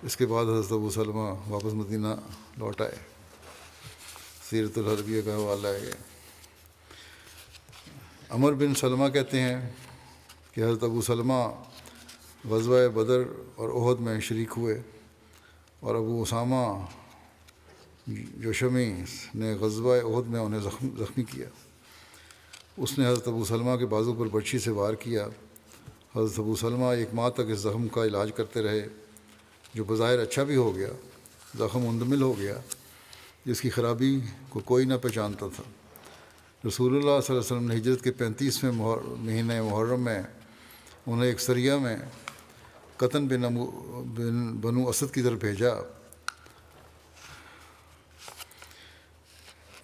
اس کے بعد حضرت ابو سلمہ واپس مدینہ لوٹ آئے۔ سیرت الحربیہ کا حوالہ ہے۔ عمر بن سلمہ کہتے ہیں کہ حضرت ابو سلمہ غزوہ بدر اور احد میں شریک ہوئے، اور ابو اسامہ جوشمی نے غزوہ احد میں انہیں زخمی کیا۔ اس نے حضرت ابو سلمہ کے بازو پر برچھی سے وار کیا۔ حضرت ابو سلمہ 1 ماہ تک اس زخم کا علاج کرتے رہے، جو بظاہر اچھا بھی ہو گیا۔ زخم مندمل ہو گیا جس کی خرابی کو کوئی نہ پہچانتا تھا۔ رسول اللہ صلی اللہ علیہ وسلم نے ہجرت کے 35ویں مہینے محرم میں انہیں ایک سریہ میں قطن بنو اسد کی طرف بھیجا۔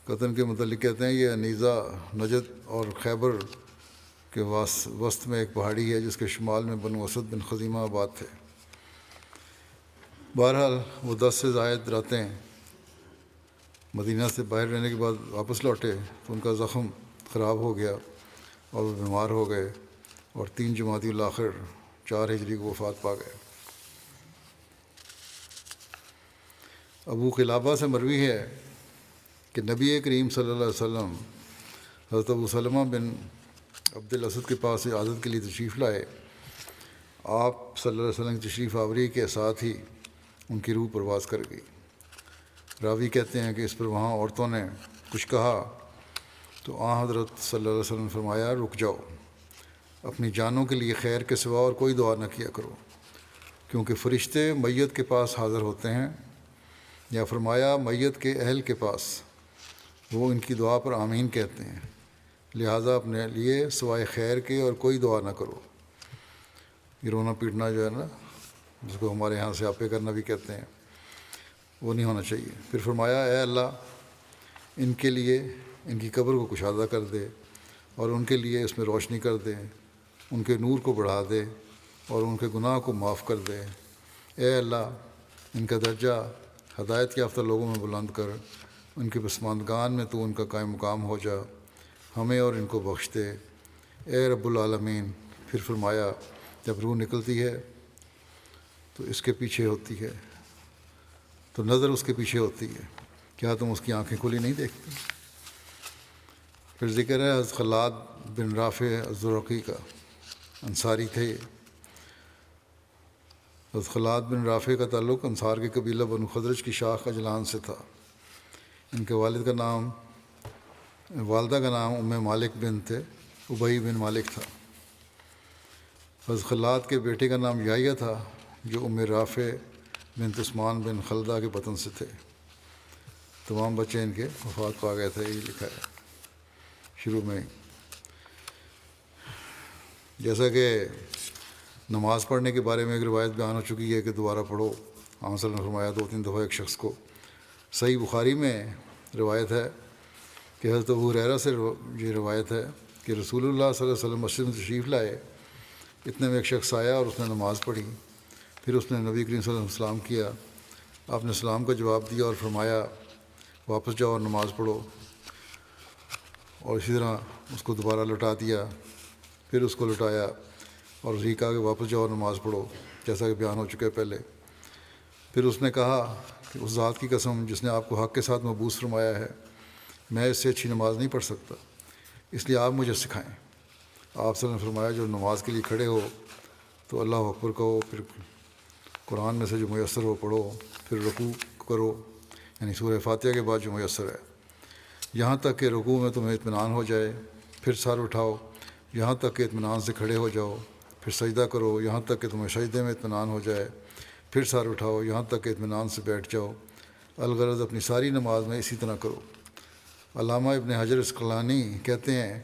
قطن کے متعلق کہتے ہیں یہ نیزہ نجد اور خیبر کے وسط میں ایک پہاڑی ہے جس کے شمال میں بنو اسد بن خزیمہ آباد تھے۔ بہرحال وہ 10 سے زائد راتیں مدینہ سے باہر رہنے کے بعد واپس لوٹے تو ان کا زخم خراب ہو گیا اور وہ بیمار ہو گئے، اور 3 جمادی الاخر 4 ہجری کو وفات پا گئے۔ ابو قلابہ سے مروی ہے کہ نبی کریم صلی اللہ علیہ وسلم حضرت ابو سلمہ بن عبد الاسد کے پاس عادت کے لیے تشریف لائے، آپ صلی اللہ علیہ وسلم کی تشریف آوری کے ساتھ ہی ان کی روح پرواز کر گئی۔ راوی کہتے ہیں کہ اس پر وہاں عورتوں نے کچھ کہا تو حضرت صلی اللہ علیہ وسلم نے فرمایا رک جاؤ، اپنی جانوں کے لیے خیر کے سوا اور کوئی دعا نہ کیا کرو، کیونکہ فرشتے میت کے پاس حاضر ہوتے ہیں، یا فرمایا میت کے اہل کے پاس، وہ ان کی دعا پر آمین کہتے ہیں، لہٰذا اپنے لیے سوائے خیر کے اور کوئی دعا نہ کرو۔ یہ رونا پیٹنا جو ہے نا، جس کو ہمارے یہاں سے آپے کرنا بھی کہتے ہیں، وہ نہیں ہونا چاہیے۔ پھر فرمایا اے اللہ ان کے لیے ان کی قبر کو کشادہ کر دے اور ان کے لیے اس میں روشنی کر دے، ان کے نور کو بڑھا دے اور ان کے گناہ کو معاف کر دے۔ اے اللہ ان کا درجہ ہدایت یافتہ لوگوں میں بلند کر، ان کے پسماندگان میں تو ان کا قائم مقام ہو جا، ہمیں اور ان کو بخش دے اے رب العالمین۔ پھر فرمایا جب روح نکلتی ہے تو اس کے پیچھے ہوتی ہے، تو نظر اس کے پیچھے ہوتی ہے، کیا تم اس کی آنکھیں کھلی نہیں دیکھتی؟ پھر ذکر ہے حضرت خلاد بن رافع الزرقی کا، انصاری تھے۔ حضرت خلاد بن رافع کا تعلق انصار کے قبیلہ بنو خزرج کی شاخ اجلان سے تھا۔ ان کے والدہ کا نام ام مالک بنت ابی بن مالک تھا۔ حضرت خلاد کے بیٹے کا نام یحییٰ تھا جو ام رافع بنت عثمان بن خلدہ کے بطن سے تھے۔ تمام بچے ان کے وفات پا گئے تھے، یہ لکھا ہے شروع میں۔ جیسا کہ نماز پڑھنے کے بارے میں ایک روایت بیان ہو چکی ہے کہ دوبارہ پڑھو، آپ صلی اللہ علیہ وسلم نے فرمایا 2-3 دفعہ ایک شخص کو۔ صحیح بخاری میں روایت ہے کہ حضرت ابو ہریرہ سے یہ روایت ہے کہ رسول اللہ صلی اللہ علیہ وسلم مسجد میں تشریف لائے، اتنے میں ایک شخص آیا اور اس نے نماز پڑھی، پھر اس نے نبی کریم صلی اللہ علیہ وسلم سلام کیا، آپ نے سلام کا جواب دیا اور فرمایا واپس جاؤ اور نماز پڑھو، اور اسی طرح اس کو دوبارہ لوٹا دیا، پھر اس کو لوٹایا اور اسی کہا کہ واپس جاؤ اور نماز پڑھو، جیسا کہ بیان ہو چکا ہے پہلے۔ پھر اس نے کہا کہ اس ذات کی قسم جس نے آپ کو حق کے ساتھ مبعوث فرمایا ہے، میں اس سے اچھی نماز نہیں پڑھ سکتا، اس لیے آپ مجھے سکھائیں۔ آپ صلی اللہ علیہ وسلم نے فرمایا جو نماز کے لیے کھڑے ہو تو اللہ اکبر کہو، پھر قرآن میں سے جو میسر ہو پڑھو، پھر رکوع کرو، یعنی سورہ فاتحہ کے بعد جو میسر ہے، یہاں تک کہ رکوع میں تمہیں اطمینان ہو جائے، پھر سر اٹھاؤ یہاں تک کہ اطمینان سے کھڑے ہو جاؤ، پھر سجدہ کرو یہاں تک کہ تمہیں سجدے میں اطمینان ہو جائے، پھر سر اٹھاؤ یہاں تک کہ اطمینان سے بیٹھ جاؤ، الغرض اپنی ساری نماز میں اسی طرح کرو۔ علامہ ابن حجر اسقلانی کہتے ہیں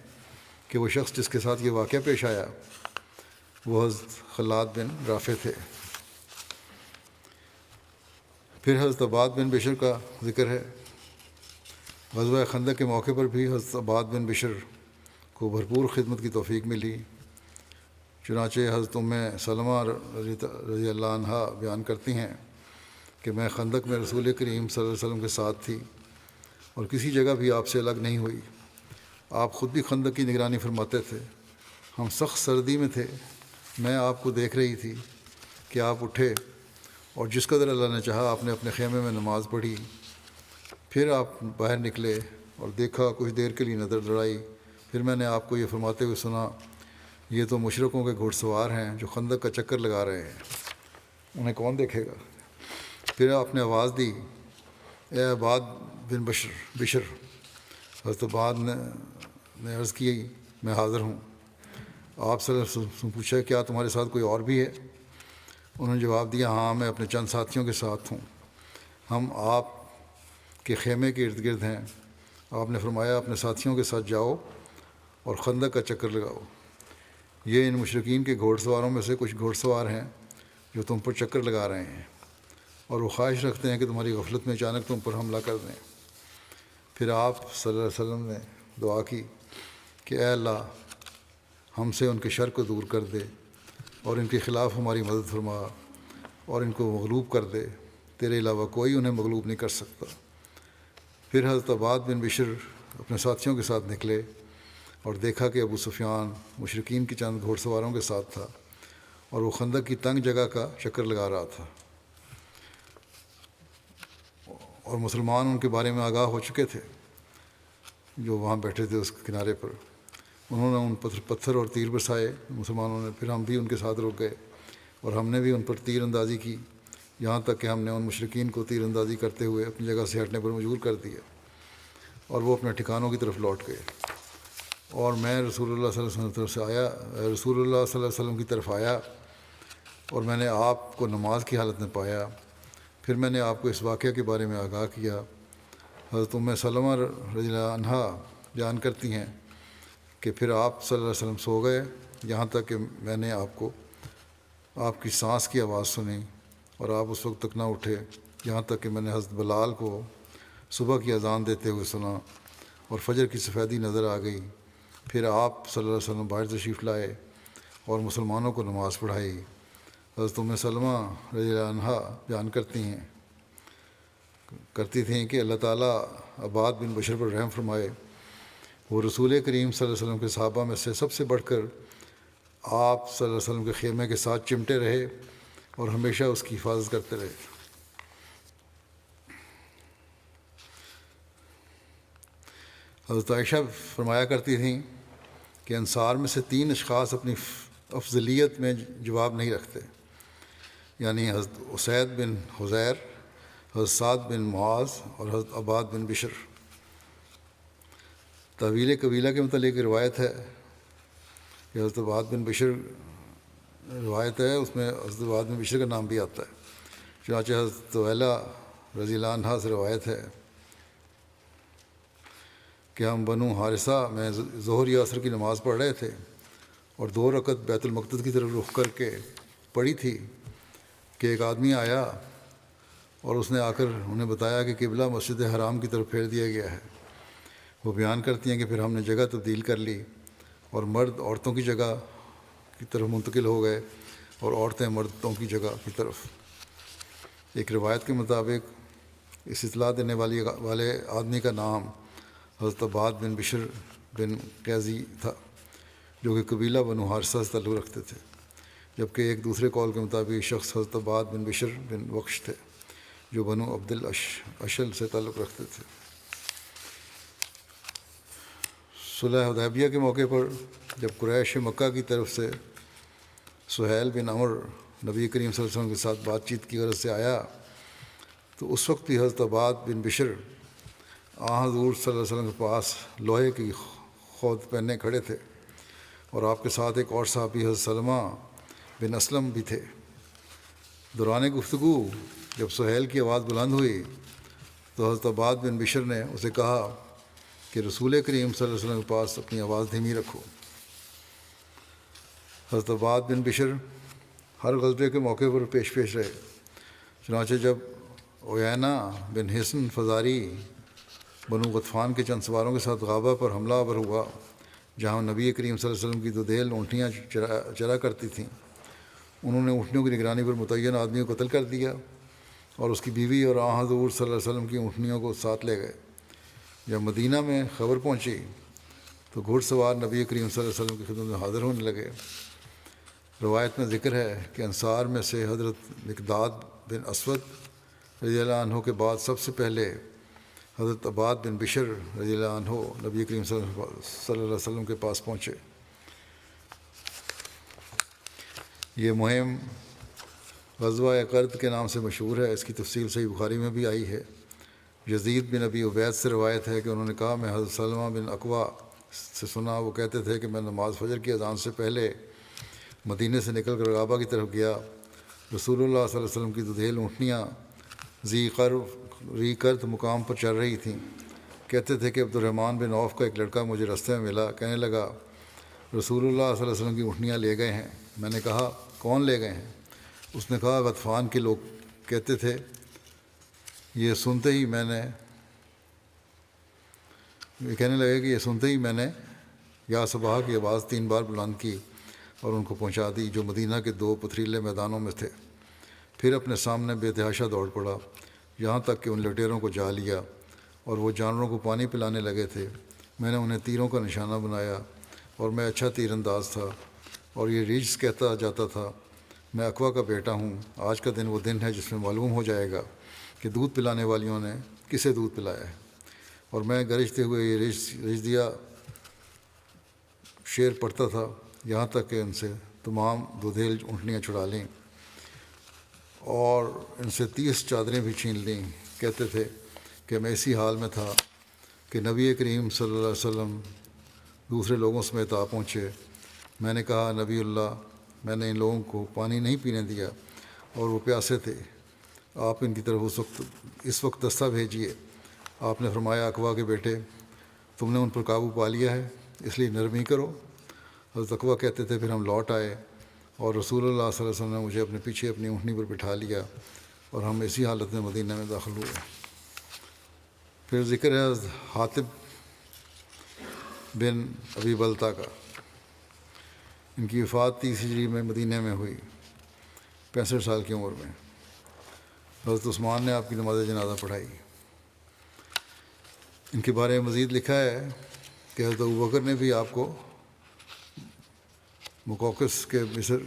کہ وہ شخص جس کے ساتھ یہ واقعہ پیش آیا وہ حضرت خلاد بن رافع تھے۔ پھر حضرت عباد بن بشر کا ذکر ہے۔ غزوہ خندق کے موقع پر بھی حضرت عباد بن بشر کو بھرپور خدمت کی توفیق ملی، چنانچہ حضرت ام سلمہ رضی اللہ عنہا بیان کرتی ہیں کہ میں خندق میں رسول کریم صلی اللہ علیہ وسلم کے ساتھ تھی اور کسی جگہ بھی آپ سے الگ نہیں ہوئی، آپ خود بھی خندق کی نگرانی فرماتے تھے، ہم سخت سردی میں تھے، میں آپ کو دیکھ رہی تھی کہ آپ اٹھے اور جس قدر اللہ نے چاہا آپ نے اپنے خیمے میں نماز پڑھی، پھر آپ باہر نکلے اور دیکھا، کچھ دیر کے لیے نظر دوڑائی، پھر میں نے آپ کو یہ فرماتے ہوئے سنا یہ تو مشرکوں کے گھوڑ سوار ہیں جو خندق کا چکر لگا رہے ہیں، انہیں کون دیکھے گا؟ پھر آپ نے آواز دی اے عباد بن بشر۔ حضرت عباد نے عرض کی میں حاضر ہوں۔ آپ صلی اللہ علیہ وسلم سے پوچھا کیا تمہارے ساتھ کوئی اور بھی ہے؟ انہوں نے جواب دیا ہاں میں اپنے چند ساتھیوں کے ساتھ ہوں، ہم آپ کے خیمے کے ارد گرد ہیں۔ آپ نے فرمایا اپنے ساتھیوں کے ساتھ جاؤ اور خندق کا چکر لگاؤ، یہ ان مشرکین کے گھوڑ سواروں میں سے کچھ گھوڑ سوار ہیں جو تم پر چکر لگا رہے ہیں اور وہ خواہش رکھتے ہیں کہ تمہاری غفلت میں اچانک تم پر حملہ کر دیں۔ پھر آپ صلی اللہ علیہ وسلم نے دعا کی کہ اے اللہ ہم سے ان کے شر کو دور کر دے اور ان کے خلاف ہماری مدد فرما اور ان کو مغلوب کر دے، تیرے علاوہ کوئی انہیں مغلوب نہیں کر سکتا۔ پھر حضرت عباد بن بشر اپنے ساتھیوں کے ساتھ نکلے اور دیکھا کہ ابو سفیان مشرکین کی چند گھوڑ سواروں کے ساتھ تھا اور وہ خندق کی تنگ جگہ کا چکر لگا رہا تھا، اور مسلمان ان کے بارے میں آگاہ ہو چکے تھے جو وہاں بیٹھے تھے اس کنارے پر۔ انہوں نے ان پتھر اور تیر برسائے مسلمانوں نے، پھر ہم بھی ان کے ساتھ رک گئے اور ہم نے بھی ان پر تیر اندازی کی، یہاں تک کہ ہم نے ان مشرکین کو تیر اندازی کرتے ہوئے اپنی جگہ سے ہٹنے پر مجبور کر دیا اور وہ اپنے ٹھکانوں کی طرف لوٹ گئے۔ اور میں رسول اللہ صلی اللہ علیہ وسلم کی طرف سے آیا، رسول اللہ صلی اللہ علیہ وسلم کی طرف آیا اور میں نے آپ کو نماز کی حالت میں پایا۔ پھر میں نے آپ کو اس واقعہ کے بارے میں آگاہ کیا۔ حضرت سلمہ رضی اللہ عنہا بیان کرتی ہیں کہ پھر آپ صلی اللہ علیہ وسلم سو گئے یہاں تک کہ میں نے آپ کی سانس کی آواز سنی اور آپ اس وقت تک نہ اٹھے یہاں تک کہ میں نے حضرت بلال کو صبح کی اذان دیتے ہوئے سنا اور فجر کی سفیدی نظر آ گئی۔ پھر آپ صلی اللہ علیہ وسلم باہر تشریف لائے اور مسلمانوں کو نماز پڑھائی۔ حضرت سلمہ رضی اللہ عنہا بیان کرتی تھیں کہ اللہ تعالیٰ عباد بن بشر پر رحم فرمائے، وہ رسول کریم صلی اللہ علیہ وسلم کے صحابہ میں سے سب سے بڑھ کر آپ صلی اللہ علیہ وسلم کے خیمے کے ساتھ چمٹے رہے اور ہمیشہ اس کی حفاظت کرتے رہے۔ حضرت عائشہ فرمایا کرتی تھیں کہ انصار میں سے 3 اشخاص اپنی افضلیت میں جواب نہیں رکھتے، یعنی حضرت اسید بن حضیر، حضرت سعد بن معاذ اور حضرت عباد بن بشر۔ طویل قبیلہ کے متعلق روایت ہے کہ حضرت عباد بن بشر روایت ہے، اس میں حضرت عباد بن بشر کا نام بھی آتا ہے۔ چنانچہ حضرت طویلہ رضی اللہ عنہ سے روایت ہے کہ ہم بنو حارثہ میں ظہر یا عصر کی نماز پڑھ رہے تھے اور 2 رکعت بیت المقدس کی طرف رخ کر کے پڑھی تھی کہ ایک آدمی آیا اور اس نے آ کر انہیں بتایا کہ قبلہ مسجد حرام کی طرف پھیر دیا گیا ہے۔ وہ بیان کرتی ہیں کہ پھر ہم نے جگہ تبدیل کر لی اور مرد عورتوں کی جگہ کی طرف منتقل ہو گئے اور عورتیں مردوں کی جگہ کی طرف۔ ایک روایت کے مطابق اس اطلاع دینے والے آدمی کا نام حضرت عباد بن بشر بن قیزی تھا، جو کہ قبیلہ بنو حارثہ سے تعلق رکھتے تھے، جبکہ ایک دوسرے قول کے مطابق یہ شخص حضرت عباد بن بشر بن وقش تھے، جو بنو عبد الاشل سے تعلق رکھتے تھے۔ صلح حدیبیہ کے موقع پر جب قریش مکہ کی طرف سے سہیل بن عمر نبی کریم صلی اللہ علیہ وسلم کے ساتھ بات چیت کی غرض سے آیا تو اس وقت بھی حضرت عباد بن بشر حضور صلی اللہ علیہ وسلم کے پاس لوہے کی خود پہنے کھڑے تھے اور آپ کے ساتھ ایک اور صحابی حضرت سلمہ بن اسلم بھی تھے۔ دوران گفتگو جب سہیل کی آواز بلند ہوئی تو حضرت عباد بن بشر نے اسے کہا کہ رسول کریم صلی اللہ علیہ وسلم کے پاس اپنی آواز دھیمی رکھو۔ حضرت عباد بن بشر ہر غزوے کے موقع پر پیش رہے، چنانچہ جب عیینہ بن حصن فزاری بنو غطفان کے چند سواروں کے ساتھ غابہ پر حملہ آور ہوا جہاں نبی کریم صلی اللہ علیہ وسلم کی 2 دھیل اونٹیاں چرا کرتی تھیں، انہوں نے اونٹنیوں کی نگرانی پر متعین آدمی کو قتل کر دیا اور اس کی بیوی اور حضور صلی اللہ علیہ وسلم کی اونٹنیوں کو ساتھ لے گئے۔ جب مدینہ میں خبر پہنچی تو گھڑ سوار نبی کریم صلی اللہ علیہ وسلم کی خدمت میں حاضر ہونے لگے۔ روایت میں ذکر ہے کہ انصار میں سے حضرت مقداد بن اسود رضی اللہ عنہ کے بعد سب سے پہلے حضرت عباد بن بشر رضی اللہ عنہ نبی کریم صلی اللہ علیہ وسلم کے پاس پہنچے۔ یہ مہم غزوہ قرد کے نام سے مشہور ہے، اس کی تفصیل صحیح بخاری میں بھی آئی ہے۔ یزید بن ابی عبید سے روایت ہے کہ انہوں نے کہا میں حضرت سلمہ بن اکوع سے سنا، وہ کہتے تھے کہ میں نماز فجر کی اذان سے پہلے مدینے سے نکل کر غابہ کی طرف گیا۔ رسول اللہ صلی اللہ علیہ وسلم کی 2 دھیل اونٹنیاں ری کرد مقام پر چل رہی تھیں۔ کہتے تھے کہ عبد الرحمن بن عوف کا ایک لڑکا مجھے راستے میں ملا، کہنے لگا رسول اللہ صلی اللہ علیہ وسلم کی اونٹنیاں لے گئے ہیں۔ میں نے کہا کون لے گئے ہیں؟ اس نے کہا غطفان کے لوگ۔ کہتے تھے یہ سنتے ہی میں نے یا صبح کی آواز 3 بار بلند کی اور ان کو پہنچا دی جو مدینہ کے 2 پتھریلے میدانوں میں تھے۔ پھر اپنے سامنے بے تحاشا دوڑ پڑا یہاں تک کہ ان لٹیروں کو جا لیا اور وہ جانوروں کو پانی پلانے لگے تھے۔ میں نے انہیں تیروں کا نشانہ بنایا اور میں اچھا تیر انداز تھا اور یہ ریجز کہتا جاتا تھا میں اقوا کا بیٹا ہوں۔ آج کا دن وہ دن ہے جس میں معلوم ہو جائے گا کہ دودھ پلانے والیوں نے کسے دودھ پلایا ہے۔ اور میں گرجتے ہوئے یہ رج دیا شعر پڑھتا تھا یہاں تک کہ ان سے تمام دودھیل اونٹنیاں چھڑا لیں اور ان سے 30 چادریں بھی چھین لیں۔ کہتے تھے کہ میں اسی حال میں تھا کہ نبی کریم صلی اللہ علیہ وسلم دوسرے لوگوں سمیت آ پہنچے۔ میں نے کہا نبی اللہ، میں نے ان لوگوں کو پانی نہیں پینے دیا اور وہ پیاسے تھے، آپ ان کی طرف اس وقت دستہ بھیجیے۔ آپ نے فرمایا اقوا کے بیٹے، تم نے ان پر قابو پا لیا ہے، اس لیے نرمی کرو۔ حضرت اقوا کہتے تھے پھر ہم لوٹ آئے اور رسول اللہ صلی اللہ علیہ وسلم نے مجھے اپنے پیچھے اپنی اونٹنی پر بٹھا لیا اور ہم اسی حالت میں مدینہ میں داخل ہوئے۔ پھر ذکر ہے حضرت حاطب بن ابی بلتا کا۔ ان کی وفات 30 ہجری میں مدینہ میں ہوئی، 65 سال کی عمر میں۔ حضرت عثمان نے آپ کی نماز جنازہ پڑھائی۔ ان کے بارے میں مزید لکھا ہے کہ حضرت ابوبکر نے بھی آپ کو مقوقس کے مصر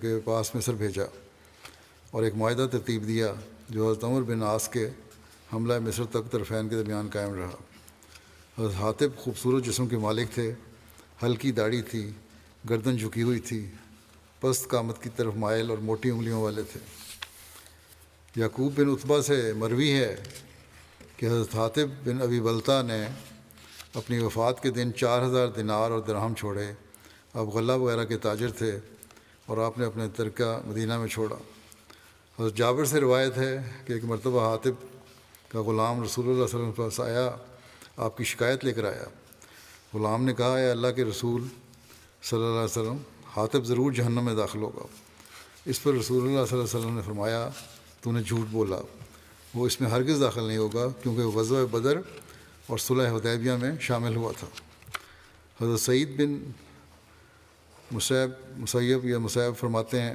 کے پاس مصر بھیجا اور ایک معاہدہ ترتیب دیا جو حضرت عمر بن عاص کے حملہ مصر تک طرفین کے درمیان قائم رہا۔ حضرت حاطب خوبصورت جسم کے مالک تھے، ہلکی داڑھی تھی، گردن جھکی ہوئی تھی، پست قامت کی طرف مائل اور موٹی انگلیوں والے تھے۔ یعقوب بن عتبہ سے مروی ہے کہ حضرت حاطب بن ابی بلتا نے اپنی وفات کے دن 4000 دینار اور درہم چھوڑے۔ آپ غلہ وغیرہ کے تاجر تھے اور آپ نے اپنے ترکہ مدینہ میں چھوڑا۔ حضرت جابر سے روایت ہے کہ ایک مرتبہ حاطب کا غلام رسول اللہ صلی اللہ علیہ وسلم کے پاس آیا، آپ کی شکایت لے کر آیا۔ غلام نے کہا اے اللہ کے رسول صلی اللہ علیہ وسلم، حاطب ضرور جہنم میں داخل ہوگا۔ اس پر رسول اللہ صلی اللہ علیہ وسلم نے فرمایا تو نے جھوٹ بولا، وہ اس میں ہرگز داخل نہیں ہوگا کیونکہ وہ غزوہ بدر اور صلح حدیبیہ میں شامل ہوا تھا۔ حضرت سعید بن مسیب فرماتے ہیں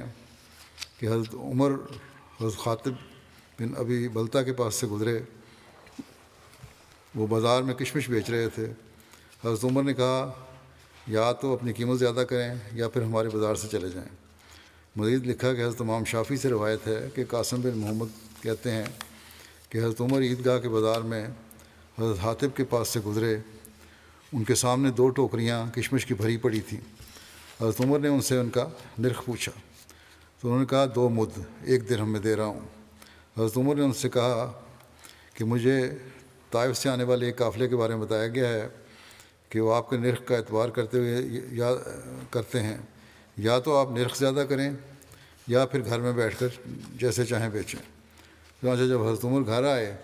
کہ حضرت عمر حضرت حاطب بن ابی بلتا کے پاس سے گزرے، وہ بازار میں کشمش بیچ رہے تھے۔ حضرت عمر نے کہا یا تو اپنی قیمت زیادہ کریں یا پھر ہمارے بازار سے چلے جائیں۔ مزید لکھا کہ حضرت امام شافعی سے روایت ہے کہ قاسم بن محمد کہتے ہیں کہ حضرت عمر عیدگاہ کے بازار میں حضرت حاطب کے پاس سے گزرے، ان کے سامنے 2 ٹوکریاں کشمش کی بھری پڑی تھیں۔ حضرت عمر نے ان سے ان کا نرخ پوچھا تو انہوں نے کہا 2 مد 1 درہم میں دے رہا ہوں۔ حضرت عمر نے ان سے کہا کہ مجھے طائف سے آنے والے ایک قافلے کے بارے میں بتایا گیا ہے کہ وہ آپ کے نرخ کا اعتبار کرتے ہیں، یا تو آپ نرخ زیادہ کریں یا پھر گھر میں بیٹھ کر جیسے چاہیں بیچیں۔ چنانچہ جب حضرت عمر گھر آئے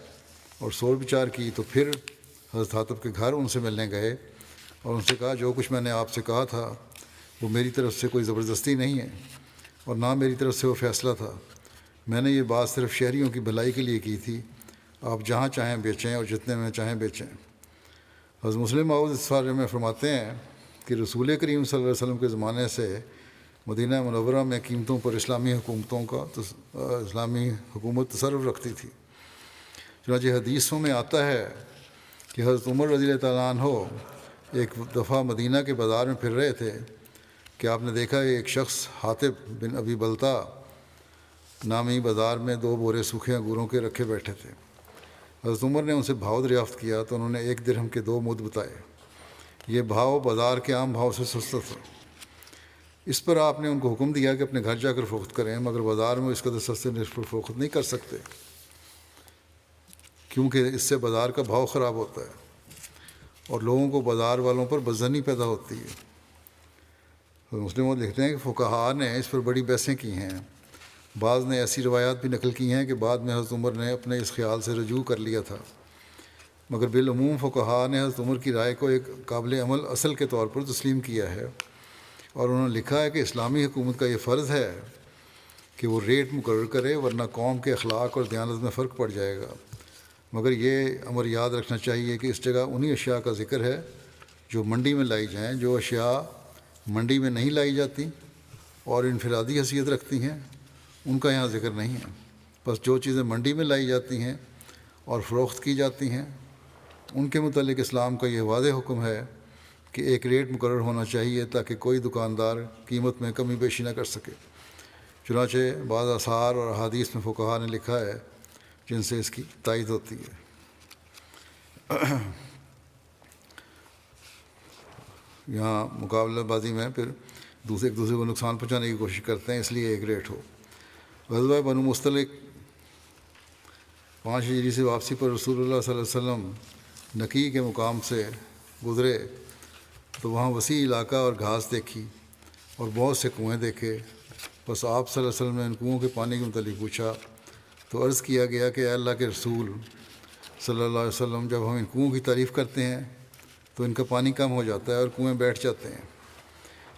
اور سول بچار کی تو پھر حضرت حاطب کے گھر ان سے ملنے گئے اور ان سے کہا جو کچھ میں نے آپ سے کہا تھا وہ میری طرف سے کوئی زبردستی نہیں ہے اور نہ میری طرف سے وہ فیصلہ تھا، میں نے یہ بات صرف شہریوں کی بھلائی کے لیے کی تھی، آپ جہاں چاہیں بیچیں اور جتنے میں چاہیں بیچیں۔ حضرت مسلم معود اس بارے میں فرماتے ہیں کہ رسول کریم صلی اللہ علیہ وسلم کے زمانے سے مدینہ منورہ میں قیمتوں پر اسلامی حکومت تصرف رکھتی تھی۔ چنانچہ حدیثوں میں آتا ہے کہ حضرت عمر رضی اللہ تعالیٰ عنہ ایک دفعہ مدینہ کے بازار میں پھر رہے تھے کہ آپ نے دیکھا کہ ایک شخص حاطب بن ابی بلتا نامی بازار میں 2 بورے سوکھے انگوروں کے رکھے بیٹھے تھے۔ حضرت عمر نے ان سے بھاؤ دریافت کیا تو انہوں نے 1 درہم کے 2 مد بتائے۔ یہ بھاؤ بازار کے عام بھاؤ سے سستا تھا۔ اس پر آپ نے ان کو حکم دیا کہ اپنے گھر جا کر فروخت کریں، مگر بازار میں اس قدر سستے نرخ پر فروخت نہیں کر سکتے کیونکہ اس سے بازار کا بھاؤ خراب ہوتا ہے اور لوگوں کو بازار والوں پر بدظنی پیدا ہوتی ہے۔ مسلم لکھتے ہیں کہ فقہاء نے اس پر بڑی بحثیں کی ہیں، بعض نے ایسی روایات بھی نقل کی ہیں کہ بعد میں حضرت عمر نے اپنے اس خیال سے رجوع کر لیا تھا، مگر بالعموم فقہاء نے حضرت عمر کی رائے کو ایک قابل عمل اصل کے طور پر تسلیم کیا ہے، اور انہوں نے لکھا ہے کہ اسلامی حکومت کا یہ فرض ہے کہ وہ ریٹ مقرر کرے ورنہ قوم کے اخلاق اور دیانت میں فرق پڑ جائے گا، مگر یہ امر یاد رکھنا چاہیے کہ اس جگہ انہی اشیاء کا ذکر ہے جو منڈی میں لائی جائیں، جو اشیاء منڈی میں نہیں لائی جاتی اور انفرادی حیثیت رکھتی ہیں ان کا یہاں ذکر نہیں ہے۔ بس جو چیزیں منڈی میں لائی جاتی ہیں اور فروخت کی جاتی ہیں ان کے متعلق اسلام کا یہ واضح حکم ہے کہ ایک ریٹ مقرر ہونا چاہیے تاکہ کوئی دکاندار قیمت میں کمی بیشی نہ کر سکے۔ چنانچہ بعض آثار اور احادیث میں فقہاء نے لکھا ہے جن سے اس کی تائید ہوتی ہے۔ یہاں مقابلہ بازی میں پھر ایک دوسرے کو نقصان پہنچانے کی کوشش کرتے ہیں، اس لیے ایک ریٹ ہو۔ غزوہ بنو مستلق 5 ہجری سے واپسی پر رسول اللہ صلی اللہ علیہ وسلم نکی کے مقام سے گزرے تو وہاں وسیع علاقہ اور گھاس دیکھی اور بہت سے کنویں دیکھے۔ بس آپ صلی اللہ علیہ وسلم نے ان کنوؤں کے پانی کے متعلق پوچھا تو عرض کیا گیا کہ اے اللہ کے رسول صلی اللہ علیہ وسلم، جب ہم ان کنوؤں کی تعریف کرتے ہیں تو ان کا پانی کم ہو جاتا ہے اور کنویں بیٹھ جاتے ہیں۔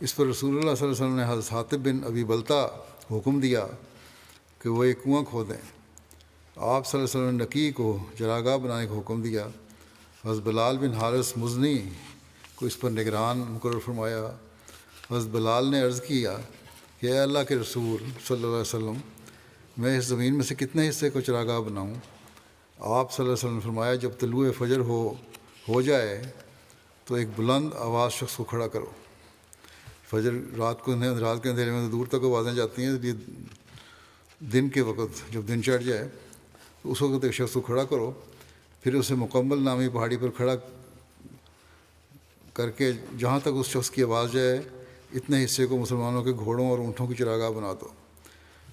اس پر رسول اللہ صلی اللہ علیہ وسلم نے حضرت حاطب بن ابی بلتہ حکم دیا کہ وہ ایک کنواں کھودیں۔ آپ صلی اللہ علیہ وسلم نے نکی کو چراگاہ بنانے کا حکم دیا۔ حضرت بلال بن حارث مزنی کو اس پر نگران مقرر فرمایا۔ حضرت بلال نے عرض کیا کہ اے اللہ کے رسول صلی اللہ علیہ وسلم، میں اس زمین میں سے کتنے حصے کو چراگاہ بناؤں؟ آپ صلی اللہ علیہ وسلم نے فرمایا، جب طلوع فجر ہو جائے تو ایک بلند آواز شخص کو کھڑا کرو۔ فجر رات کے اندھیرے میں دور تک آوازیں جاتی ہیں، اس لیے دن کے وقت جب دن چڑھ جائے تو اس وقت ایک شخص کو کھڑا کرو، پھر اسے مکمل نامی پہاڑی پر کھڑا کر کے جہاں تک اس شخص کی آواز جائے اتنے حصے کو مسلمانوں کے گھوڑوں اور اونٹوں کی چراگاہ بنا دو،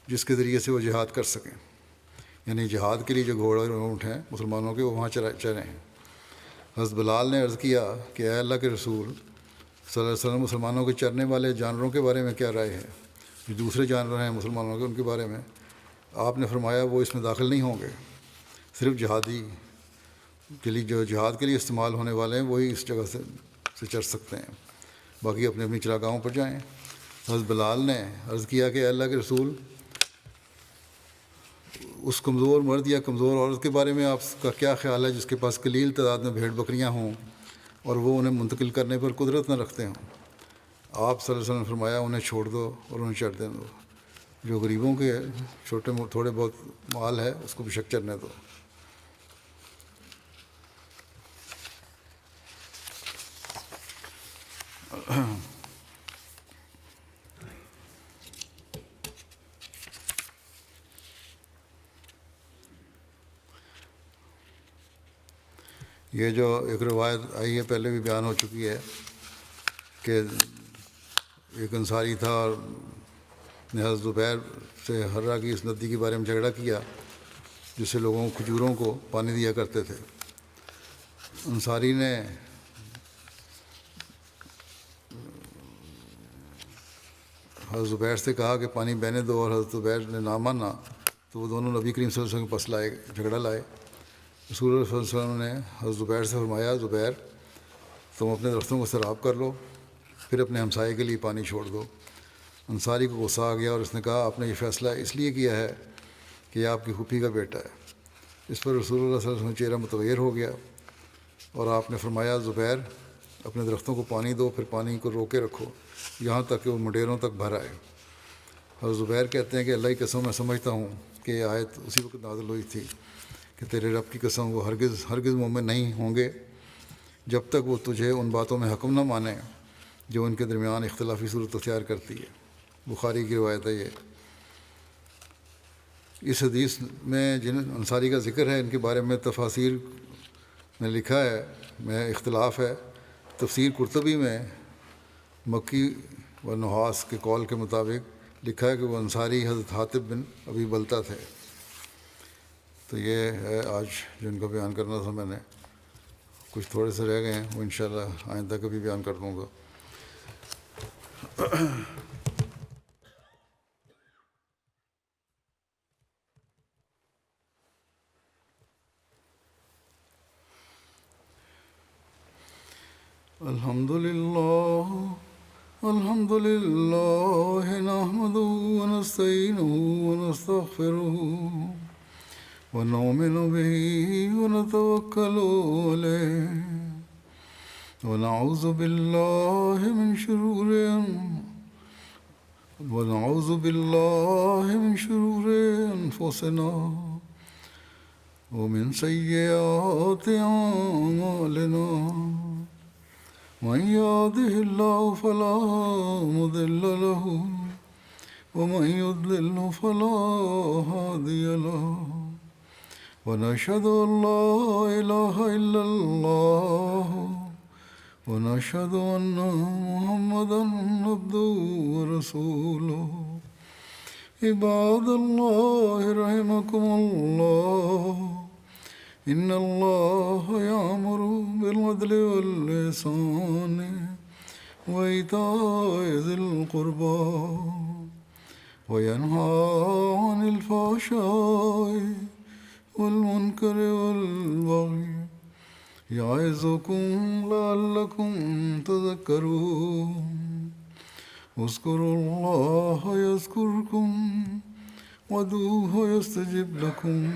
جس کے ذریعے سے وہ جہاد کر سکیں۔ یعنی جہاد کے لیے جو گھوڑے اور اونٹ ہیں مسلمانوں کے، وہ وہاں چریں ہیں۔ حضرت بلال نے عرض کیا کہ اے اللہ کے رسول صلی اللہ علیہ وسلم، مسلمانوں کے چرنے والے جانوروں کے بارے میں کیا رائے ہے؟ جو دوسرے جانور ہیں مسلمانوں کے، ان کے بارے میں آپ نے فرمایا وہ اس میں داخل نہیں ہوں گے، صرف جہادی کے لیے، جو جہاد کے لیے استعمال ہونے والے ہیں وہی اس جگہ سے چر سکتے ہیں، باقی اپنے اپنی چراگاہوں پر جائیں۔ حضرت بلال نے عرض کیا کہ اے اللہ کے رسول، اس کمزور مرد یا کمزور عورت کے بارے میں آپ کا کیا خیال ہے جس کے پاس قلیل تعداد میں بھیڑ بکریاں ہوں اور وہ انہیں منتقل کرنے پر قدرت نہ رکھتے ہوں؟ آپ صلی اللہ علیہ وسلم نے فرمایا انہیں چھوڑ دو اور انہیں چر دیں دو، جو غریبوں کے تھوڑے بہت مال ہے اس کو بے شک چرنے دو۔ یہ جو ایک روایت آئی ہے پہلے بھی بیان ہو چکی ہے کہ ایک انصاری تھا اور نے حضرت زبیر سے ہررا کی اس ندی کے بارے میں جھگڑا کیا جس سے لوگوں کو کھجوروں کو پانی دیا کرتے تھے۔ انصاری نے حضرت زبیر سے کہا کہ پانی بہنے دو، اور حضرت زبیر نے نہ مانا تو وہ دونوں نبی کریم صلی اللہ علیہ وسلم کے پاس جھگڑا لائے۔ رسول اللہ صلی اللہ علیہ وسلم نے حضرت زبیر سے فرمایا، زبیر تم اپنے درختوں کو سیراب کر لو، پھر اپنے ہمسائے کے لیے پانی چھوڑ دو۔ انصاری کو غصہ آ گیا اور اس نے کہا آپ نے یہ فیصلہ اس لیے کیا ہے کہ یہ آپ کی پھوپھی کا بیٹا ہے۔ اس پر رسول اللہ صلی اللہ علیہ وسلم چہرہ متغیر ہو گیا اور آپ نے فرمایا، زبیر اپنے درختوں کو پانی دو، پھر پانی کو روکے رکھو یہاں تک کہ وہ منڈیروں تک بھر آئے۔ حضرت زبیر کہتے ہیں کہ اللہ کی قسم میں سمجھتا ہوں کہ یہ آیت اسی وقت نازل ہوئی تھی کہ تیرے رب کی قسم وہ ہرگز مومن نہیں ہوں گے جب تک وہ تجھے ان باتوں میں حکم نہ مانے جو ان کے درمیان اختلافی صورت اختیار کرتی ہے۔ بخاری کی روایت ہے یہ۔ اس حدیث میں جن انصاری کا ذکر ہے ان کے بارے میں تفاسیر میں لکھا ہے، میں اختلاف ہے۔ تفسیر قرطبی میں مکی و نحاس کے قول کے مطابق لکھا ہے کہ وہ انصاری حضرت حاطب بن ابی بلتہ تھے۔ تو یہ ہے آج جن کو بیان کرنا تھا میں نے، کچھ تھوڑے سے رہ گئے ہیں وہ انشاءاللہ آئندہ کبھی بیان کر دوں گا۔ الحمد للہ نحمده ونستعینه ونستغفره ونؤمن به ونتوکل علیہ ونعوذ باللہ من شرور انفسنا ومن سیئات اعمالنا، من يهده الله فلا مضل له ومن يضلل فلا هادي له، ونشهد أن لا إله إلا الله ونشهد أن محمدا عبده ورسوله عباد الله رحمكم الله إن الله يأمر بالعدل والإحسان وإيتاء ذي القربى وينهى عن الفحشاء والمنكر والبغي يعظكم لعلكم تذكرون اذكروا الله يذكركم وادعوه يستجب لكم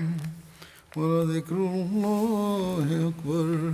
ولذكر الله أكبر